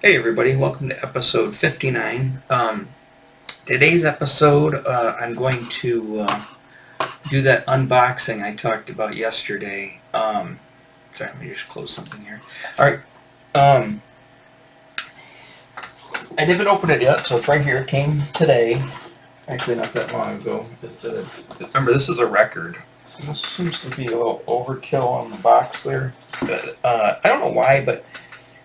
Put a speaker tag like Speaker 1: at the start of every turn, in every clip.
Speaker 1: Hey everybody, welcome to episode 59. Today's episode, I'm going to do that unboxing I talked about yesterday. Sorry, let me just close something here. Alright, I haven't opened it yet, so it's right here. It came today. Actually, not that long ago. Remember, this is a record. This seems to be a little overkill on the box there. I don't know why, but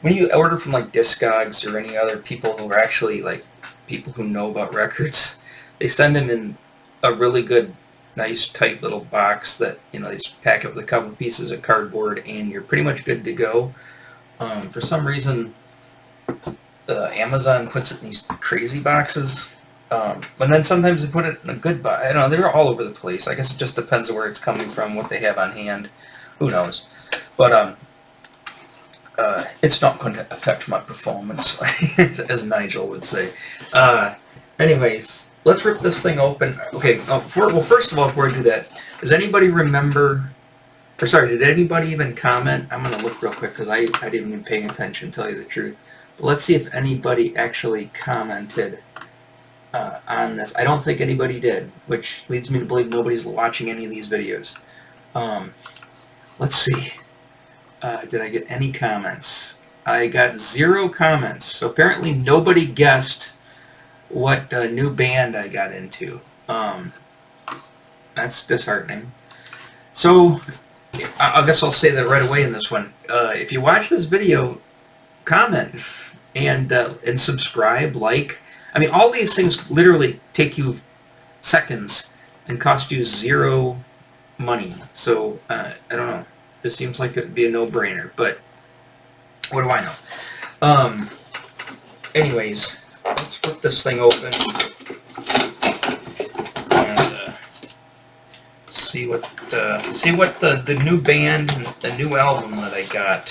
Speaker 1: when you order from like Discogs or any other people who are actually like people who know about records, they send them in a really good, nice, tight little box that, they just pack up with a couple pieces of cardboard and you're pretty much good to go. For some reason, Amazon puts it in these crazy boxes. But then sometimes they put it in a good box. I don't know, they're all over the place. I guess it just depends on where it's coming from, what they have on hand. Who knows? But it's not going to affect my performance, as Nigel would say. Anyways, let's rip this thing open. Okay, first of all, before I do that, does anybody remember, or sorry, did anybody even comment? I'm going to look real quick because I didn't even pay attention, to tell you the truth. But let's see if anybody actually commented on this. I don't think anybody did, which leads me to believe nobody's watching any of these videos. Let's see. Did I get any comments? I got 0 comments. So apparently nobody guessed what new band I got into. That's disheartening. So I guess I'll say that right away in this one. If you watch this video, comment and subscribe, like. I mean, all these things literally take you seconds and cost you 0 money. So I don't know. It seems like it would be a no-brainer, but what do I know? Anyways, let's flip this thing open and see what the new band, the new album that I got.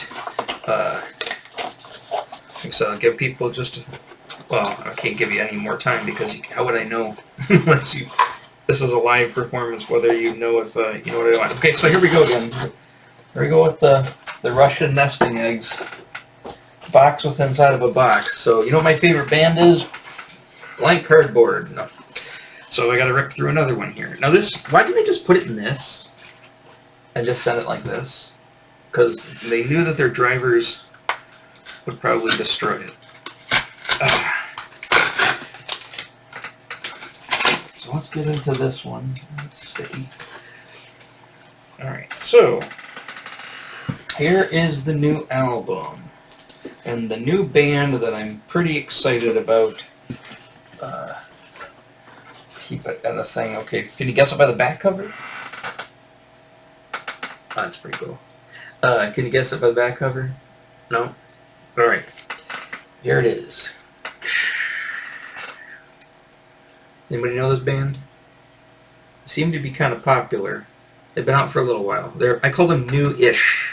Speaker 1: So I'll give people just, well, I can't give you any more time because how would I know unless this was a live performance, whether you know if you know what I want. Okay, so here we go again. Here we go with the Russian nesting eggs. Box with inside of a box. So, you know what my favorite band is? Blank cardboard. No. So I gotta rip through another one here. Now this, why did they just put it in this? And just send it like this? Because they knew that their drivers would probably destroy it. So let's get into this one. It's sticky. Alright, so here is the new album, and the new band that I'm pretty excited about. Keep it at a thing. Okay, can you guess it by the back cover? That's pretty cool. Can you guess it by the back cover? No? Alright, here it is. Anybody know this band? They seem to be kind of popular. They've been out for a little while. I call them new-ish.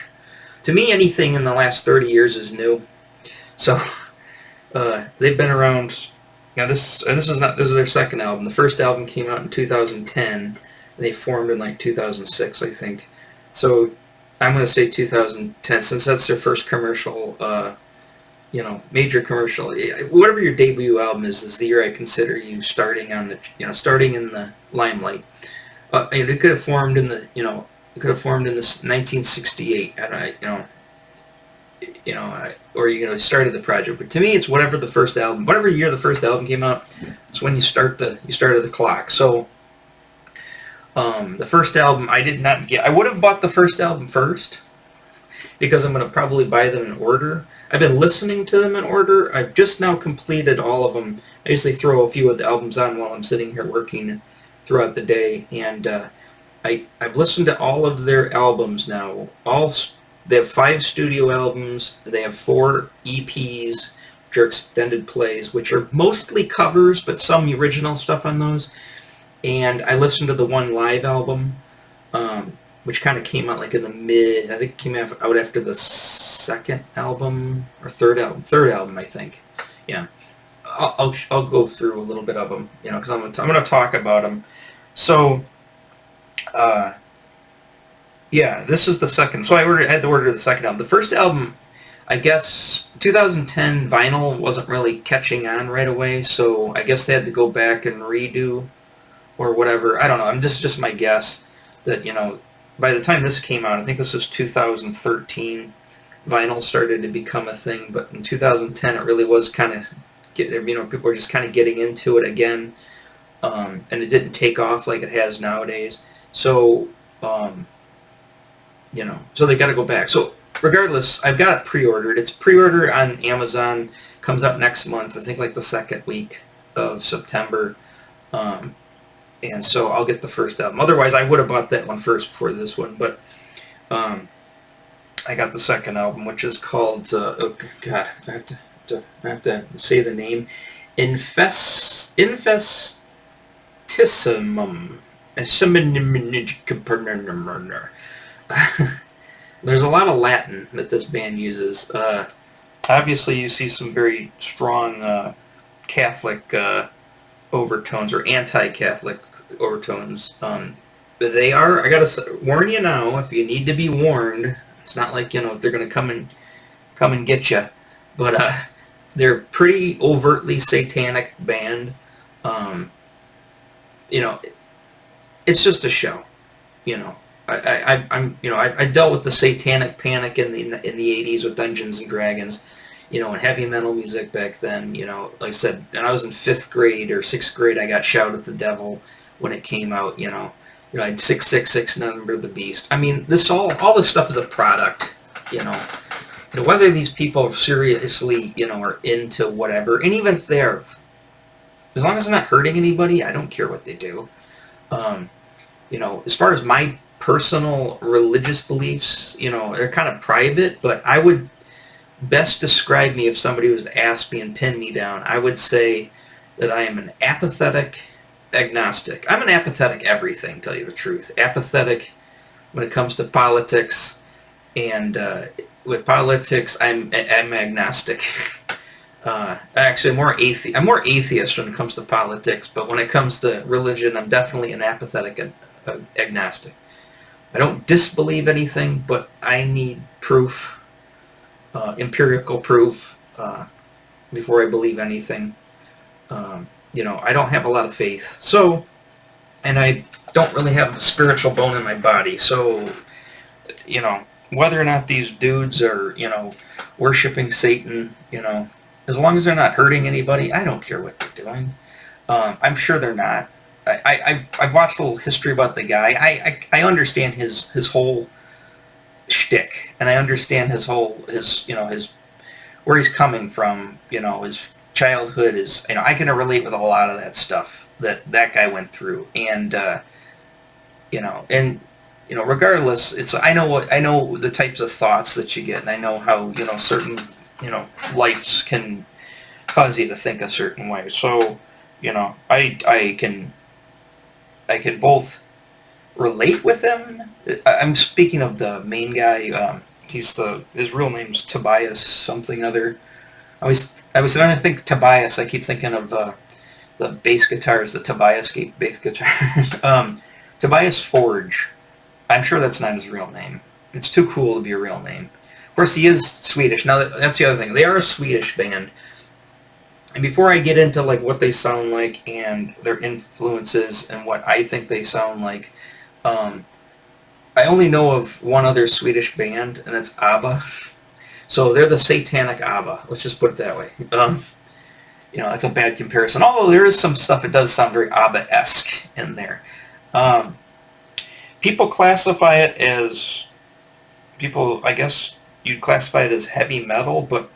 Speaker 1: To me, anything in the last 30 years is new. So, they've been around. Now, this is their second album. The first album came out in 2010, and they formed in like 2006, I think. So, I'm going to say 2010, since that's their first commercial, major commercial. Whatever your debut album is the year I consider you starting in the limelight. It could have formed in the, it could have formed in this 1968, or started the project. But to me, it's whatever year the first album came out. It's when you started the clock. So, the first album I did not get. I would have bought the first album first because I'm going to probably buy them in order. I've been listening to them in order. I've just now completed all of them. I usually throw a few of the albums on while I'm sitting here working throughout the day, and I've listened to all of their albums now. They have 5 studio albums. They have 4 EPs, which are extended plays, which are mostly covers, but some original stuff on those. And I listened to the one live album, which kind of came out like in the mid. I think it came out after the second album or third album. I think. Yeah, I'll go through a little bit of them, because I'm gonna talk about them. So, yeah, this is the second. So I had to order the second album. The first album I guess 2010 vinyl wasn't really catching on right away, so I guess they had to go back and redo or whatever. I don't know. I'm just my guess that, by the time this came out, I think this was 2013, vinyl started to become a thing, but in 2010 it really was kind of, people were just kind of getting into it again, and it didn't take off like it has nowadays. So, so they got to go back. So regardless, I've got it pre-ordered. It's pre-ordered on Amazon. Comes out next month. I think like the second week of September. And so I'll get the first album. Otherwise, I would have bought that one first before this one. But I got the second album, which is called, oh God, I have to say the name. Infestissumam. There's a lot of Latin that this band uses. Obviously, you see some very strong Catholic overtones or anti-Catholic overtones. They are, I gotta warn you now, if you need to be warned, it's not like, they're going to come and get you. But they're pretty overtly satanic band. It's just a show. I dealt with the satanic panic in the 80s with Dungeons and Dragons, and heavy metal music back then. Like I said, when I was in 5th grade or 6th grade, I got Shout at the Devil when it came out. I had 666 Number of the Beast. I mean, all this stuff is a product. Whether these people seriously, are into whatever, and even if they're, as long as they're not hurting anybody, I don't care what they do. As far as my personal religious beliefs, they're kind of private, but I would best describe me if somebody was to ask me and pin me down. I would say that I am an apathetic agnostic. I'm an apathetic everything, to tell you the truth. Apathetic when it comes to politics, and with politics, I'm agnostic. Actually, I'm more atheist when it comes to politics, but when it comes to religion, I'm definitely an apathetic agnostic. I don't disbelieve anything, but I need proof, empirical proof, before I believe anything. I don't have a lot of faith, and I don't really have a spiritual bone in my body, so, whether or not these dudes are, worshiping Satan, as long as they're not hurting anybody, I don't care what they're doing. I'm sure they're not. I've watched a little history about the guy. I understand his whole shtick, and I understand his where he's coming from. His childhood is. I can relate with a lot of that stuff that guy went through, and regardless, I know the types of thoughts that you get, and I know how certain lives can cause you to think a certain way. So I can both relate with him. I'm speaking of the main guy. His real name's Tobias something other. I was when I think Tobias, I keep thinking of the bass guitars, the Tobias bass guitars. Tobias Forge. I'm sure that's not his real name. It's too cool to be a real name. Of course, he is Swedish. Now, that's the other thing. They are a Swedish band. And before I get into what they sound like and their influences and what I think they sound like, I only know of one other Swedish band, and that's ABBA. So they're the satanic ABBA. Let's just put it that way. That's a bad comparison. Although there is some stuff that does sound very ABBA-esque in there. People classify it as, I guess you'd classify it as heavy metal, but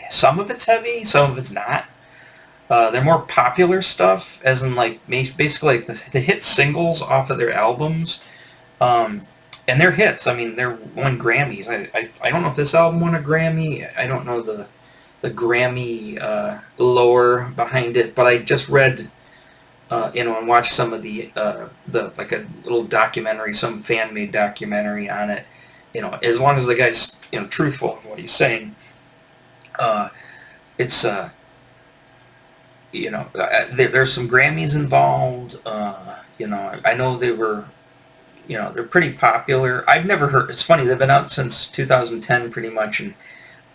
Speaker 1: some of it's heavy, some of it's not. They're more popular stuff, as in basically the hit singles off of their albums, and they're hits. I mean, they're won Grammys. I don't know if this album won a Grammy. I don't know the Grammy lore behind it, but I just read and watched some of the like a little documentary, some fan made documentary on it. As long as the guy's truthful in what he's saying, it's there's some Grammys involved. I know they were, they're pretty popular. I've never heard. It's funny, they've been out since 2010 pretty much, and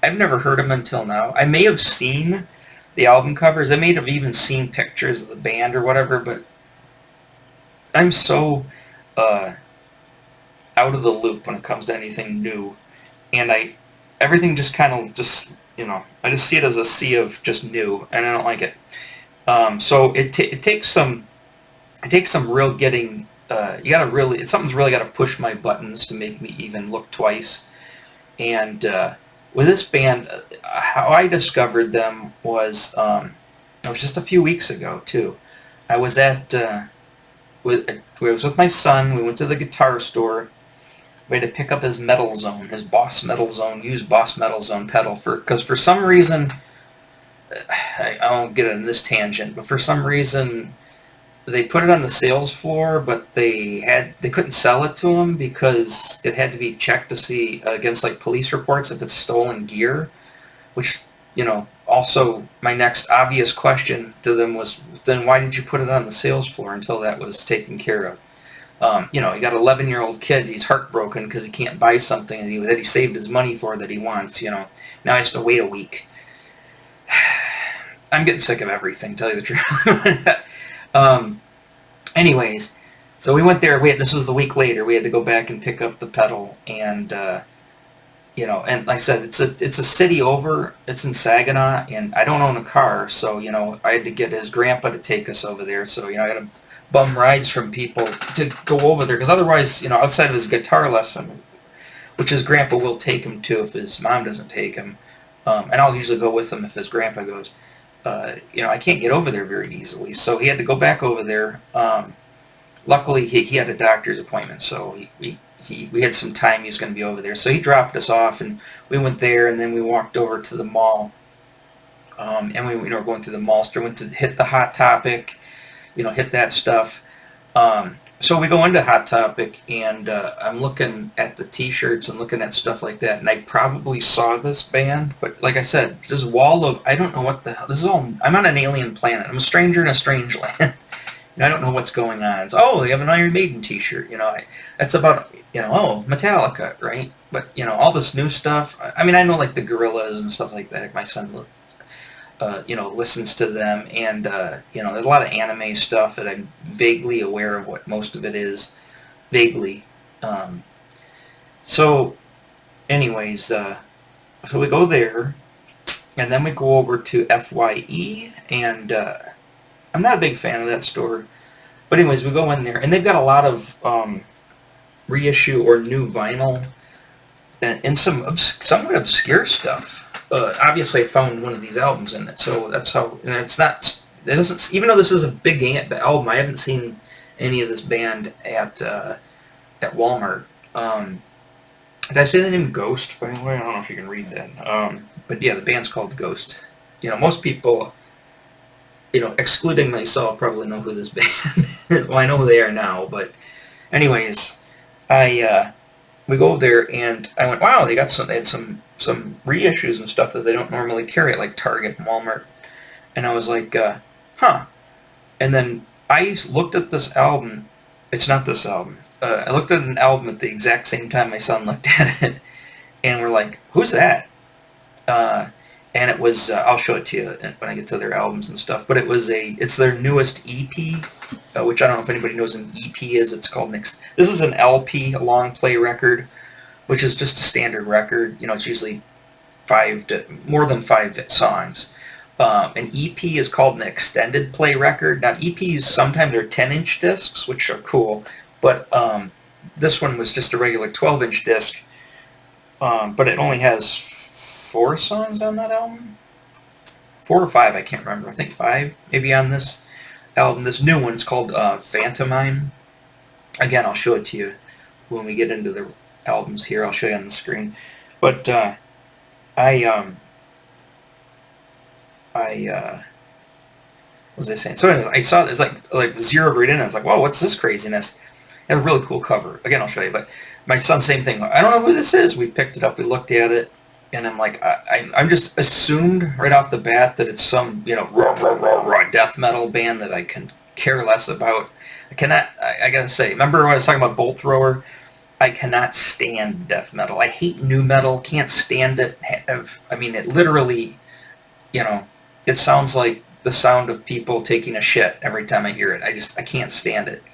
Speaker 1: I've never heard them until now. I may have seen the album covers. I may have even seen pictures of the band or whatever, but I'm so uh, out of the loop when it comes to anything new, and everything just kind of just I just see it as a sea of just new, and I don't like it. So it takes some real getting. You gotta really something's really got to push my buttons to make me even look twice. And with this band, how I discovered them was it was just a few weeks ago too. I was I was with my son. We went to the guitar store. We had to pick up his Metal Zone, his Boss Metal Zone, used Boss Metal Zone pedal because for some reason I won't get in this tangent, but for some reason they put it on the sales floor, but they couldn't sell it to him because it had to be checked to see against like police reports if it's stolen gear, which also my next obvious question to them was, then why did you put it on the sales floor until that was taken care of? You got an 11-year-old kid, he's heartbroken because he can't buy something that he saved his money for that he wants, now he has to wait a week. I'm getting sick of everything, tell you the truth. Anyways, so we went there. This was the week later. We had to go back and pick up the pedal, and and like I said, it's a city over. It's in Saginaw, and I don't own a car, so I had to get his grandpa to take us over there. So I got to bum rides from people to go over there because otherwise, outside of his guitar lesson, which his grandpa will take him to if his mom doesn't take him, and I'll usually go with him if his grandpa goes. I can't get over there very easily, so he had to go back over there. Luckily, he had a doctor's appointment, so we had some time. He was going to be over there, so he dropped us off, and we went there, and then we walked over to the mall, and we were going through the mall store, went to hit the Hot Topic, hit that stuff. So we go into Hot Topic, and I'm looking at the T-shirts and looking at stuff like that, and I probably saw this band, but like I said, this wall of, I don't know what the hell, this is all, I'm on an alien planet, I'm a stranger in a strange land, and I don't know what's going on. It's, they have an Iron Maiden T-shirt, that's about, Metallica, right? But, all this new stuff, I mean, I know like the Gorillaz and stuff like that, my son listens to them, and there's a lot of anime stuff that I'm vaguely aware of what most of it is, vaguely. So, anyways, so we go there, and then we go over to FYE, and I'm not a big fan of that store, but anyways, we go in there, and they've got a lot of reissue or new vinyl, and some somewhat obscure stuff. Obviously I found one of these albums in it, so that's how, and it doesn't, even though this is a big album, I haven't seen any of this band at Walmart. Did I say the name Ghost, by the way? I don't know if you can read that. But yeah, the band's called Ghost. Most people, excluding myself, probably know who this band is. Well, I know who they are now, but anyways, we go over there, and I went, wow, they had some reissues and stuff that they don't normally carry at like Target and Walmart. And I was like, huh. And then I looked at this album. It's not this album. I looked at an album at the exact same time my son looked at it, and we're like, who's that? And it was, I'll show it to you when I get to their albums and stuff, but it's their newest EP, which I don't know if anybody knows what an EP is. It's called This is an LP, a long play record, which is just a standard record. It's usually more than 5 songs. An EP is called an extended play record. Now, EPs, sometimes they're 10-inch discs, which are cool, but this one was just a regular 12-inch disc, but it only has 4 songs on that album? 4 or 5, I can't remember. I think 5, maybe, on this album. This new one is called Phantomime. Again, I'll show it to you when we get into the albums here. I'll show you on the screen. But what was I saying? So anyway, I saw it's like zeroed right in. I was like, whoa, what's this craziness? It had a really cool cover. Again, I'll show you. But my son, same thing. I don't know who this is. We picked it up. We looked at it. And I'm like, I'm just assumed right off the bat that it's some, raw death metal band that I can care less about. I gotta say, remember when I was talking about Bolt Thrower? I cannot stand death metal. I hate new metal. Can't stand it. I mean, it literally, you know, it sounds like the sound of people taking a shit every time I hear it. I can't stand it.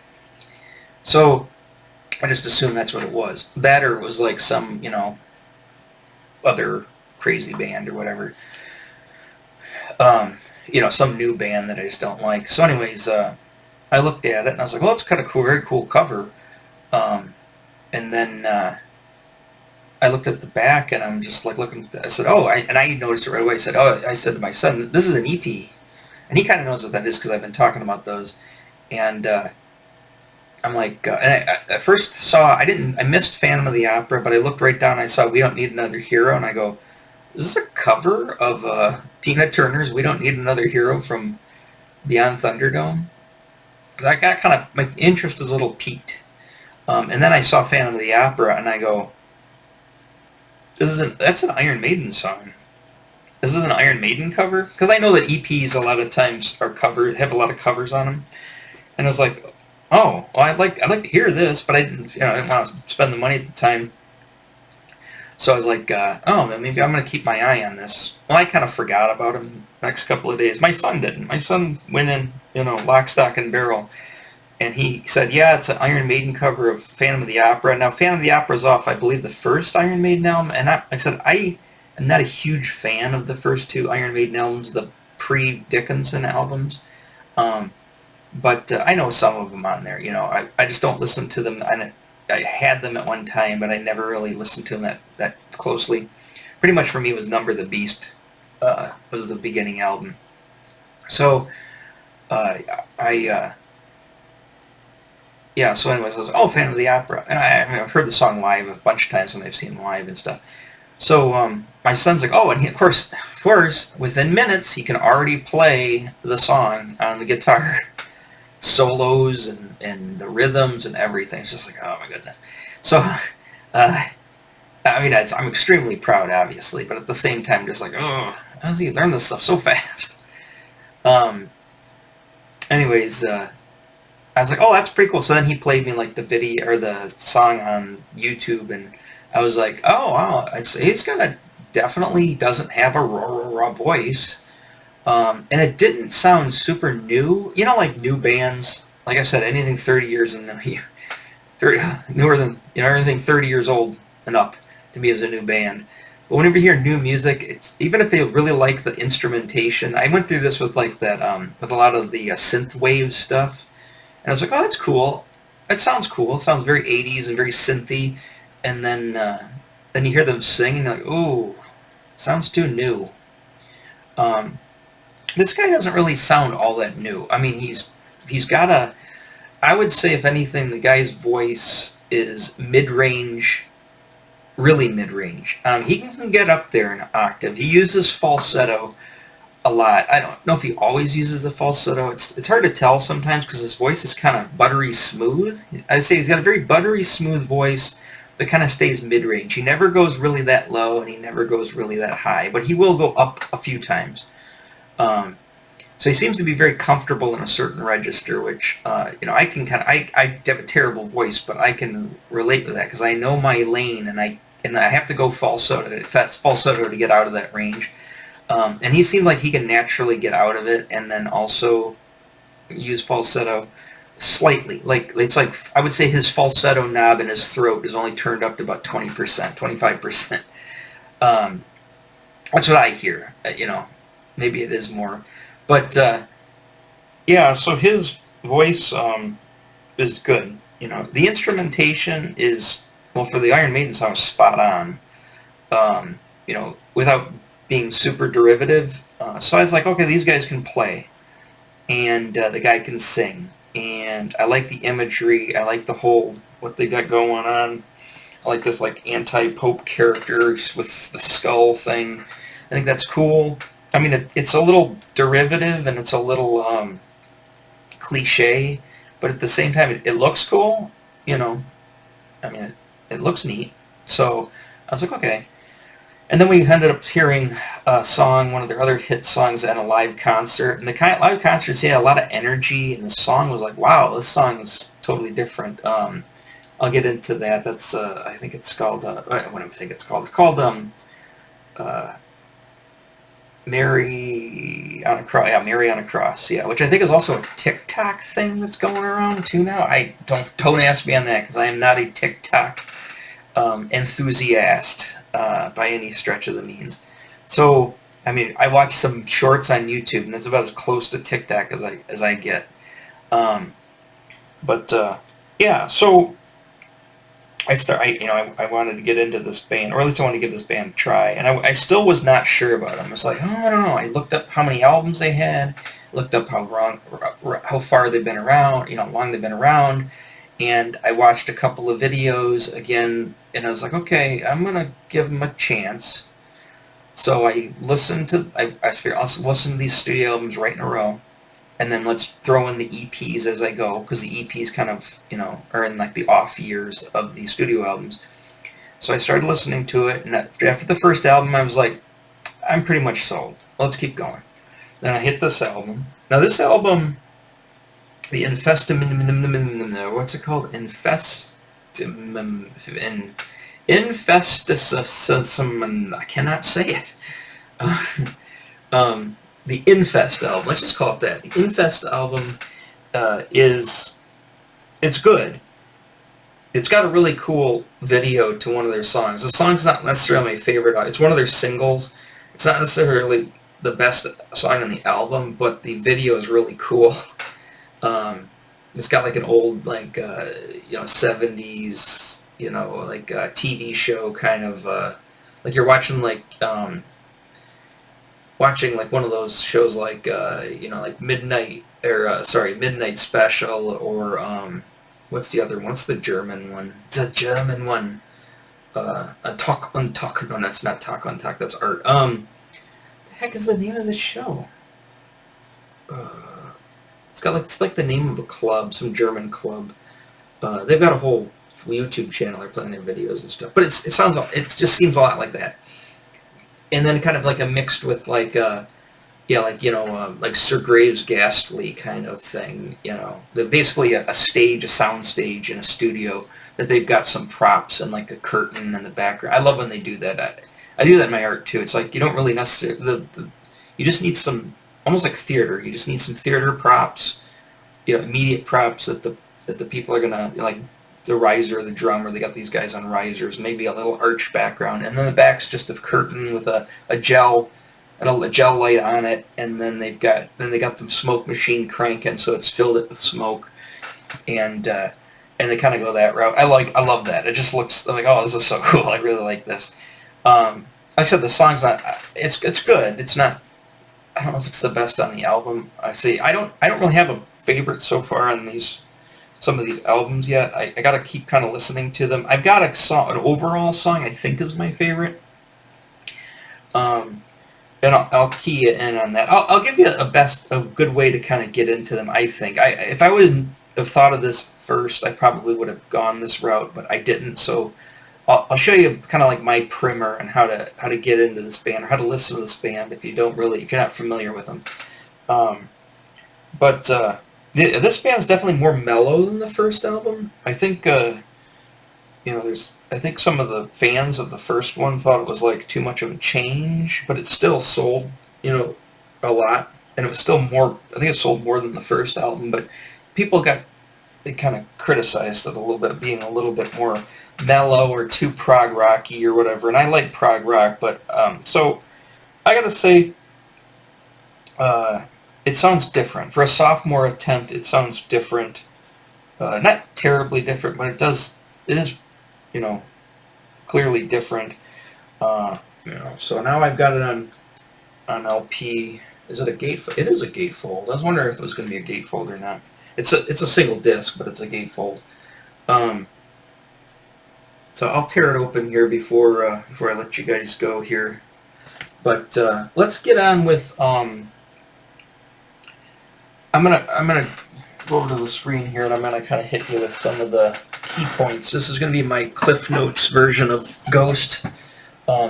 Speaker 1: So I just assumed that's what it was. That, or it was like some, other crazy band or whatever. Some new band that I just don't like. So anyways, I looked at it and I was like, well, it's kind of cool, very cool cover. And then I looked at the back and I'm just like looking. I said, I noticed it right away. I said to my son, this is an EP, and he kind of knows what that is because I've been talking about those. And I'm like, and I first saw, I missed Phantom of the Opera, but I looked right down and I saw We Don't Need Another Hero, and I go, is this a cover of Tina Turner's We Don't Need Another Hero from Beyond Thunderdome? I got kind of, my interest is a little piqued. And then I saw Phantom of the Opera, and I go, that's an Iron Maiden song. This is an Iron Maiden cover? Because I know that EPs a lot of times have a lot of covers on them. And I was like, oh, well, I'd like to hear this, but I didn't want to spend the money at the time. So I was like, maybe I'm going to keep my eye on this. Well, I kind of forgot about him the next couple of days. My son didn't. My son went in, lock, stock, and barrel. And he said, yeah, it's an Iron Maiden cover of Phantom of the Opera. Now, Phantom of the Opera is off, I believe, the first Iron Maiden album. And like I said, I am not a huge fan of the first two Iron Maiden albums, the pre-Dickinson albums. But I know some of them on there. I just don't listen to them. I had them at one time, but I never really listened to them that closely. Pretty much for me, it was Number the Beast was the beginning album. So, so anyways, I was, Phantom of the Opera. And I've heard the song live a bunch of times when I've seen them live and stuff. So my son's like, and he, of course, within minutes, he can already play the song on the guitar. Solos and the rhythms and everything. It's just like, oh my goodness. So, I'm extremely proud, obviously, but at the same time, just like, how does he learn this stuff so fast? Anyways, I was like, that's pretty cool. So then he played me like the video or the song on YouTube, and I was like, oh wow, he's definitely doesn't have a raw voice. And it didn't sound super new. Like new bands, like I said, anything 30 years and newer than, everything 30 years old and up to me is a new band. But whenever you hear new music, it's, even if they really like the instrumentation, I went through this with like that, with a lot of the synthwave stuff, and I was like, that's cool. That sounds cool. It sounds very 80s and very synthy. And then you hear them sing, and you're like, ooh, sounds too new. This guy doesn't really sound all that new. I mean, he's got I would say, if anything, the guy's voice is mid-range, really mid-range. He can get up there in an octave. He uses falsetto a lot. I don't know if he always uses the falsetto. It's hard to tell sometimes because his voice is kind of buttery smooth. I'd say he's got a very buttery smooth voice that kind of stays mid-range. He never goes really that low, and he never goes really that high, but he will go up a few times. So he seems to be very comfortable in a certain register, which, I can I have a terrible voice, but I can relate with that because I know my lane, and I have to go falsetto to get out of that range. And he seemed like he can naturally get out of it and then also use falsetto slightly. Like, it's like, I would say his falsetto knob in his throat is only turned up to about 20%, 25%. That's what I hear, maybe it is more. But, so his voice is good. The instrumentation is, for the Iron Maiden song, spot on, without being super derivative. So I was like, okay, these guys can play, and the guy can sing, and I like the imagery. I like the whole, what they got going on. I like this, like, anti-Pope character with the skull thing. I think that's cool. I mean, it's a little derivative, and it's a little cliche, but at the same time, it looks cool, I mean, it looks neat. So I was like, okay. And then we ended up hearing a song, one of their other hit songs, at a live concert. And the live concerts had a lot of energy, and the song was like, wow, this song is totally different. I'll get into that. That's I think it's called. What do I think it's called? It's called uh, Mary on a Cross. Yeah, Mary on a Cross. Yeah, which I think is also a TikTok thing that's going around too now. I don't ask me on that because I am not a TikTok enthusiast by any stretch of the means. So I mean, I watch some shorts on YouTube, and that's about as close to TikTok as I get. Um, but yeah, so I wanted to get into this band, or at least I wanted to give this band a try, and I still was not sure about them. I was like, oh, I don't know. I looked up how many albums they had, looked up how far they've been around, how long they've been around, and I watched a couple of videos again, and I was like, okay, I'm gonna give them a chance. So I figured I'll listen to these studio albums right in a row, and then let's throw in the EPs as I go, because the EPs kind of, are in like the off years of the studio albums. So I started listening to it, and after the first album, I was like, I'm pretty much sold. Let's keep going. Then I hit this album. Now this album, the what's it called? Infestissumam, I cannot say it. The Infest album, let's just call it that. The Infest album it's good. It's got a really cool video to one of their songs. The song's not necessarily my favorite. It's one of their singles. It's not necessarily the best song on the album, but the video is really cool. It's got like an old, 70s, TV show kind of, like you're watching one of those shows like like Midnight Special, or what's the other one? What's the German one? The German one. A Talk on Talk. No, that's not Talk on Talk. That's art. What the heck is the name of the show? It's like the name of a club, some German club. They've got a whole YouTube channel. They're playing their videos and stuff. But it just seems a lot like that. And then kind of like a mixed with like Sir Graves' Ghastly kind of thing. They're basically a sound stage in a studio that they've got some props and like a curtain in the background. I love when they do that. I do that in my art too. It's like you don't really necessarily you just need some, almost like theater. You just need some theater props, immediate props that the people are gonna like. The riser, the drummer, they got these guys on risers, maybe a little arch background, and then the back's just a curtain with a gel light on it, and then they got the smoke machine cranking, so it's filled it with smoke, and they kind of go that route. I love that. It just looks like, oh, this is so cool. I really like this. Like I said, the song's not. It's good. It's not. I don't know if it's the best on the album. I don't really have a favorite so far on some of these albums yet. I gotta keep kind of listening to them. I've got an overall song I think is my favorite. And I'll key you in on that. I'll give you a good way to kind of get into them. I think if I would have thought of this first, I probably would have gone this route, but I didn't. So I'll show you kind of like my primer on how to get into this band, or how to listen to this band if you're not familiar with them. This band's definitely more mellow than the first album. I think I think some of the fans of the first one thought it was like too much of a change, but it still sold, a lot, and it was still more. I think it sold more than the first album, but they kind of criticized it a little bit, being a little bit more mellow or too prog rocky or whatever. And I like prog rock, but so I gotta say, it sounds different for a sophomore attempt. It sounds different, not terribly different, but it is, clearly different. So now I've got it on LP. Is it a gatefold? It is a gatefold. I was wondering if it was going to be a gatefold or not. It's a single disc, but it's a gatefold. So I'll tear it open here before I let you guys go here. But let's get on with. I'm gonna go over to the screen here, and I'm gonna kind of hit you with some of the key points. This is gonna be my Cliff Notes version of Ghost,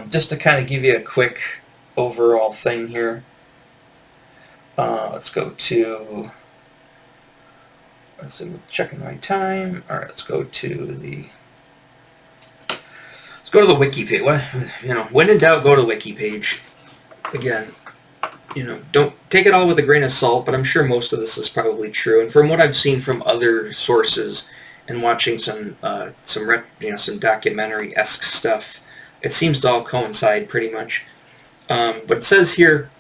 Speaker 1: just to kind of give you a quick overall thing here. Let's go to let's see, checking my time. All right, let's go to the wiki page. What, when in doubt, go to the wiki page. Again, don't take it all with a grain of salt, but I'm sure most of this is probably true. And from what I've seen from other sources and watching some documentary-esque stuff, it seems to all coincide pretty much. But it says here,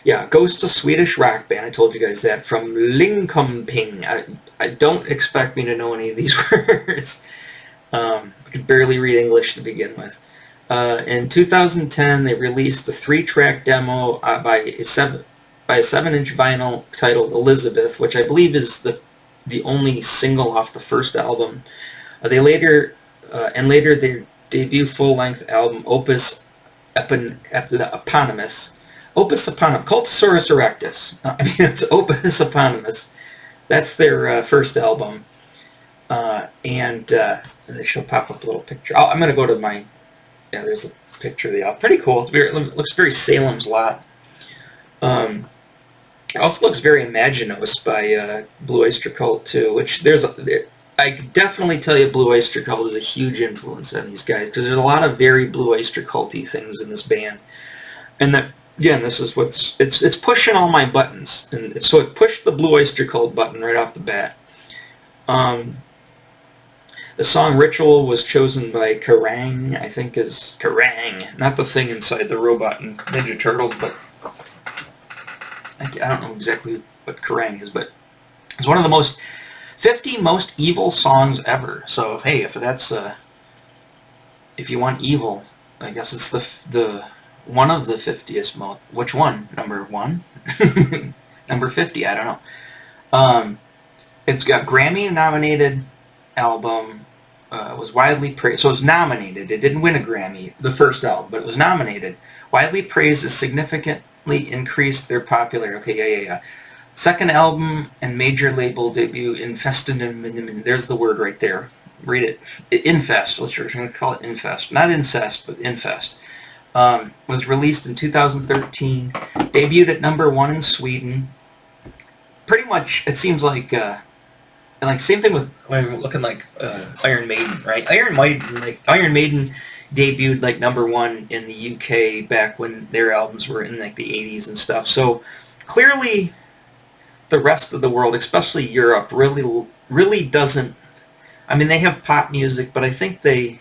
Speaker 1: yeah, Ghost, a Swedish rock band. I told you guys that, from Linköping. I don't expect me to know any of these words. I could barely read English to begin with. In 2010, they released a 3-track demo by a 7-inch vinyl titled Elizabeth, which I believe is the only single off the first album. Later their debut full-length album, Opus Eponymous. Opus Eponymous. Cultosaurus Erectus. It's Opus Eponymous. That's their first album. And they should pop up a little picture. I'm going to go to my... Yeah, there's a picture of the album. Pretty cool. It looks very Salem's Lot. It also looks very Imaginos by Blue Oyster Cult, too, which I could definitely tell you Blue Oyster Cult is a huge influence on these guys, because there's a lot of very Blue Oyster Cult-y things in this band. And that, again, this is it's pushing all my buttons. And so it pushed the Blue Oyster Cult button right off the bat. The song Ritual was chosen by Kerrang, I think is Kerrang, not the thing inside the robot in Ninja Turtles, but I don't know exactly what Kerrang is, but it's one of the 50 most evil songs ever. So if that's if you want evil, I guess it's the one of the 50th most. Which one? Number 1? Number 50? I don't know. It's got Grammy-nominated album. Was widely praised. So it was nominated. It didn't win a Grammy, the first album, but it was nominated. Widely praised as significantly increased their popularity. Okay, yeah. Second album and major label debut, Infestissumam. There's the word right there. Read it. Infest. Let's going to call it Infest. Not incest, but Infest. Was released in 2013. Debuted at number 1 in Sweden. Pretty much, it seems like... And same thing with looking like Iron Maiden, right? Iron Maiden debuted number 1 in the UK back when their albums were in the 80s and stuff. So clearly, the rest of the world, especially Europe, really doesn't. I mean, they have pop music, but I think they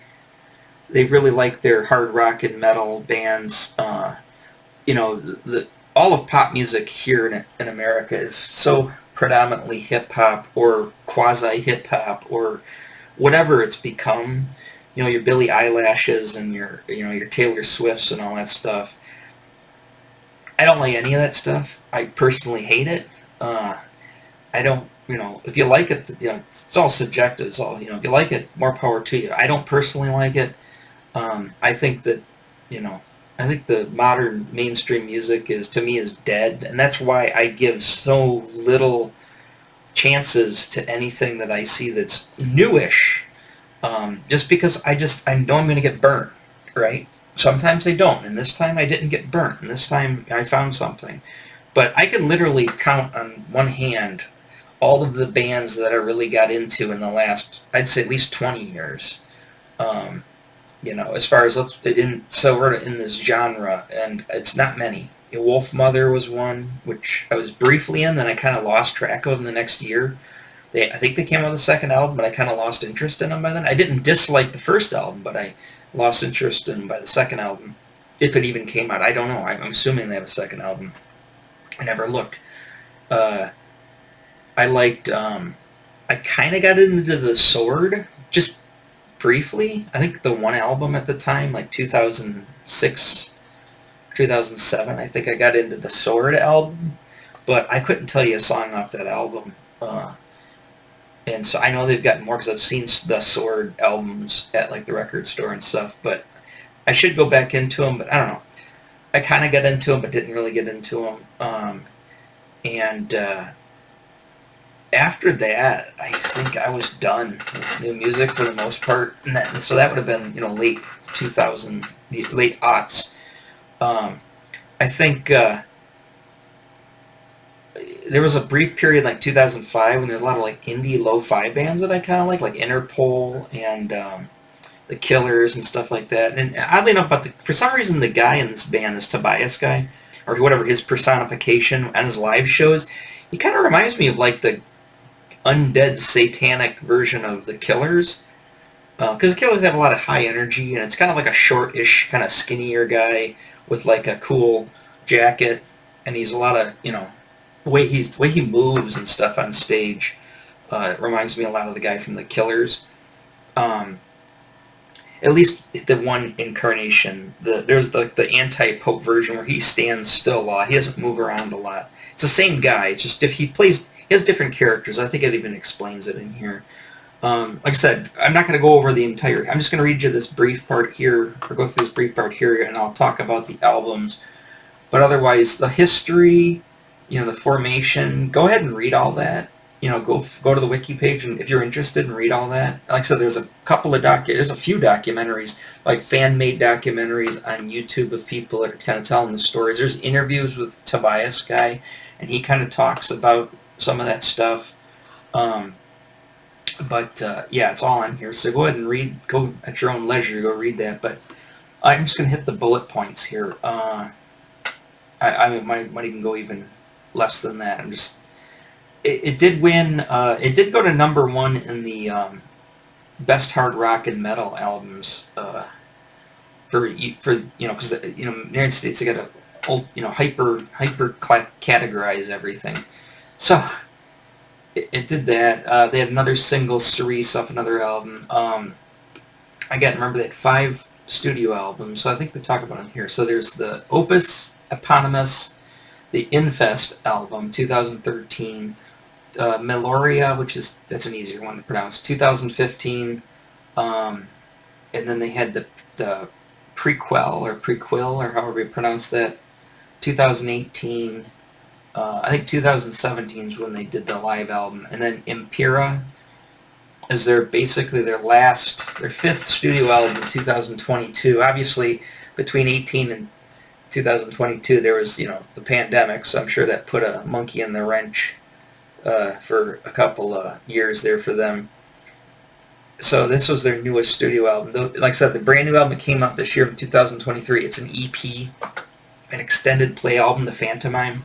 Speaker 1: really like their hard rock and metal bands. All of pop music here in America is so predominantly hip-hop or quasi-hip-hop or whatever it's become. Your Billie Eyelashes and your Taylor Swifts and all that stuff. I don't like any of that stuff. I personally hate it. I don't, if you like it, it's all subjective. It's all, if you like it, more power to you. I don't personally like it. I think that, I think the modern mainstream music to me is dead, and that's why I give so little chances to anything that I see that's newish, just because I know I'm going to get burnt, right? Sometimes I don't, and this time I didn't get burnt, and this time I found something. But I can literally count on one hand all of the bands that I really got into in the last, I'd say at least 20 years. As far as we're in this genre, and it's not many. Wolf Mother was one, which I was briefly in, then I kind of lost track of them the next year. I think they came out with the second album, but I kind of lost interest in them by then. I didn't dislike the first album, but I lost interest in them by the second album, if it even came out. I don't know. I'm assuming they have a second album. I never looked. I kind of got into The Sword, just briefly. I think the one album at the time, 2006, 2007, I think I got into the Sword album, but I couldn't tell you a song off that album. And so I know they've gotten more because I've seen the Sword albums at the record store and stuff, but I should go back into them, but I don't know. I kind of got into them, but didn't really get into them. After that, I think I was done with new music for the most part. So that would have been, late 2000, late aughts. I think there was a brief period like 2005 when there's a lot of like indie lo-fi bands that I kind of like Interpol and the Killers and stuff like that. And oddly enough, for some reason, the guy in this band, this Tobias guy, or whatever his personification on his live shows, he kind of reminds me of like the undead satanic version of the Killers. Because the Killers have a lot of high energy, and it's kind of like a short-ish, kind of skinnier guy with like a cool jacket, and he's a lot of, the way he moves and stuff on stage reminds me a lot of the guy from the Killers. At least the one incarnation. There's the anti-Pope version where he stands still a lot. He doesn't move around a lot. It's the same guy. It's just if he has different characters. I think it even explains it in here. Like I said, I'm not going to go over the entire... I'm just going to read you this brief part here, or go through this brief part here, and I'll talk about the albums. But otherwise, the history, the formation, go ahead and read all that. Go to the wiki page, and if you're interested, and read all that. Like I said, there's a few documentaries, like fan-made documentaries on YouTube of people that are kind of telling the stories. There's interviews with Tobias guy, and he kind of talks about some of that stuff. Yeah, it's all on here. So go ahead and read. Go at your own leisure. Go read that. But I'm just gonna hit the bullet points here. I might even go even less than that. It did win. It did go to #1 in the best hard rock and metal albums for because in the United States they got to hyper categorize everything. So it did that. They had another single, Cerise, off another album. Remember they had 5 studio albums, so I think they talk about them here. So there's the Opus Eponymous, the Infest album, 2013. Meloria, that's an easier one to pronounce, 2015, and then they had the prequel or however you pronounce that, 2018. I think 2017 is when they did the live album, and then Impera is their 5th studio album, 2022. Obviously, between 18 and 2022, there was the pandemic, so I'm sure that put a monkey in the wrench for a couple years there for them. So this was their newest studio album. Like I said, the brand new album that came out this year in 2023. It's an EP, an extended play album, The Phantomime.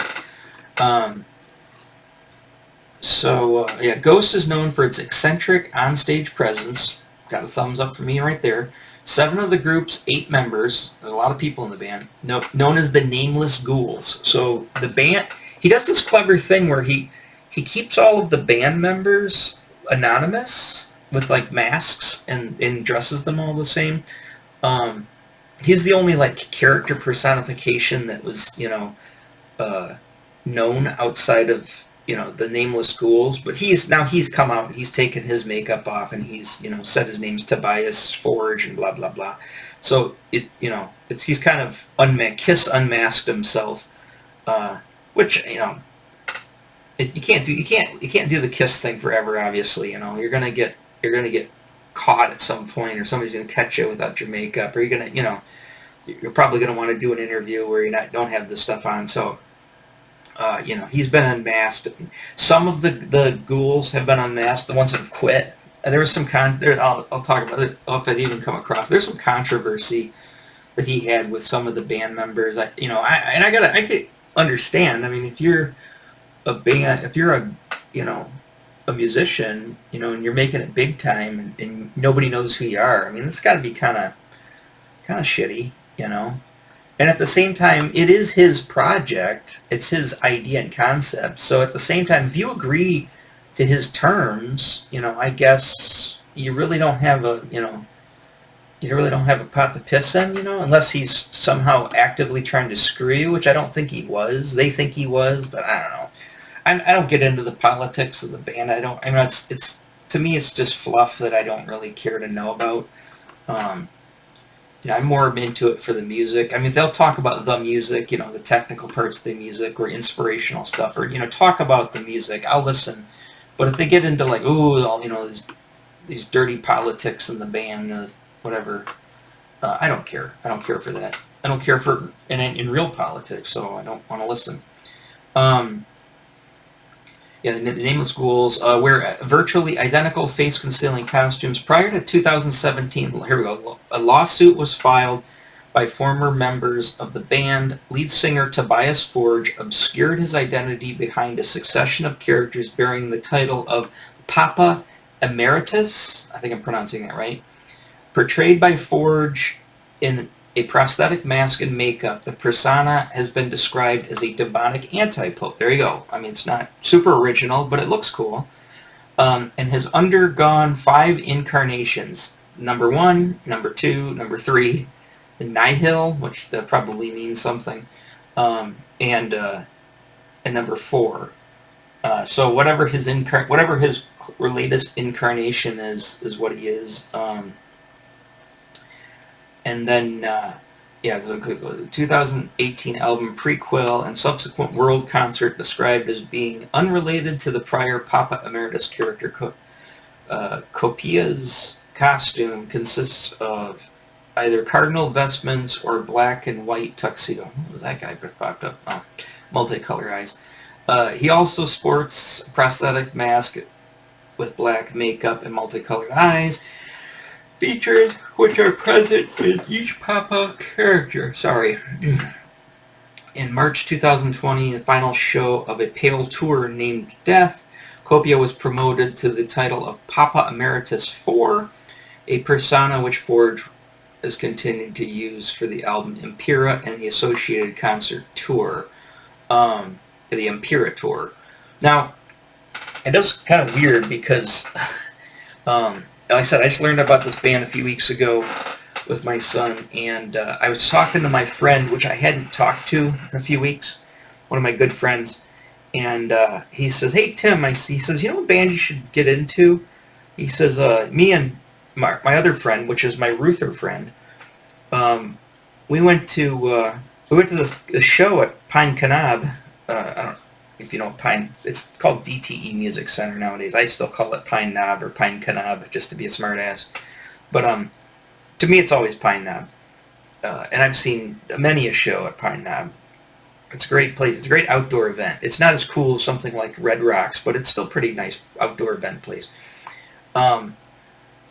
Speaker 1: Ghost is known for its eccentric onstage presence. Got a thumbs up for me right there. 7 of the group's 8 members, there's a lot of people in the band, known as the Nameless Ghouls. So the band, he does this clever thing where he keeps all of the band members anonymous with like masks and dresses them all the same. He's the only like character personification that was known outside of the Nameless Ghouls. But he's come out and he's taken his makeup off and he's said his name's Tobias Forge and blah blah blah. So he's kind of Kiss unmasked himself, which you can't do the Kiss thing forever. Obviously, you're gonna get caught at some point, or somebody's gonna catch you without your makeup, or you're probably gonna want to do an interview where you don't have this stuff on. So, he's been unmasked. Some of the ghouls have been unmasked. The ones that have quit. There was some I'll talk about it if I even come across. There's some controversy that he had with some of the band members. I could understand. I mean, if you're a band, if you're a musician, and you're making it big time, and nobody knows who you are. I mean, it's got to be kind of shitty, And at the same time, it is his project. It's his idea and concept. So at the same time, if you agree to his terms, I guess you really don't have a pot to piss in, unless he's somehow actively trying to screw you, which I don't think he was. They think he was, but I don't know. I don't get into the politics of the band. It's to me, it's just fluff that I don't really care to know about. I'm more into it for the music. I mean, they'll talk about the music, the technical parts of the music, or inspirational stuff, or talk about the music. I'll listen. But if they get into like, these dirty politics in the band, whatever, I don't care. I don't care for that. I don't care for in real politics, so I don't want to listen. Yeah, the Nameless Ghouls wear virtually identical face-concealing costumes. Prior to 2017, here we go, a lawsuit was filed by former members of the band. Lead singer Tobias Forge obscured his identity behind a succession of characters bearing the title of Papa Emeritus. I think I'm pronouncing that right. Portrayed by Forge in a prosthetic mask and makeup, the persona has been described as a demonic anti-pope. There you go. I mean, it's not super original, but it looks cool. And has undergone 5 incarnations. Number 1, number 2, number 3, Nihil, which that probably means something, and number 4. So whatever his latest incarnation is what he is. And then, the 2018 album Prequel and subsequent world concert described as being unrelated to the prior Papa Emeritus character. Copia's costume consists of either cardinal vestments or black and white tuxedo. What was that guy that popped up? Oh, multicolor eyes. He also sports a prosthetic mask with black makeup and multicolored eyes. Features which are present in each Papa character. Sorry. In March 2020, the final show of a Pale tour named Death, Copia was promoted to the title of Papa Emeritus 4, a persona which Forge has continued to use for the album Impera and the associated concert tour, the Impera tour. Now, it is kind of weird because like I said, I just learned about this band a few weeks ago with my son, and I was talking to my friend, which I hadn't talked to in a few weeks, one of my good friends, and he says, "Hey, Tim," he says, "you know what band you should get into?" He says, me and my other friend, which is my Ruther friend, we went to this show at Pine Canab. I don't know if you know Pine. It's called DTE Music Center nowadays. I still call it Pine Knob or Pine Canab just to be a smartass. But to me, it's always Pine Knob. And I've seen many a show at Pine Knob. It's a great place. It's a great outdoor event. It's not as cool as something like Red Rocks, but it's still pretty nice outdoor event place.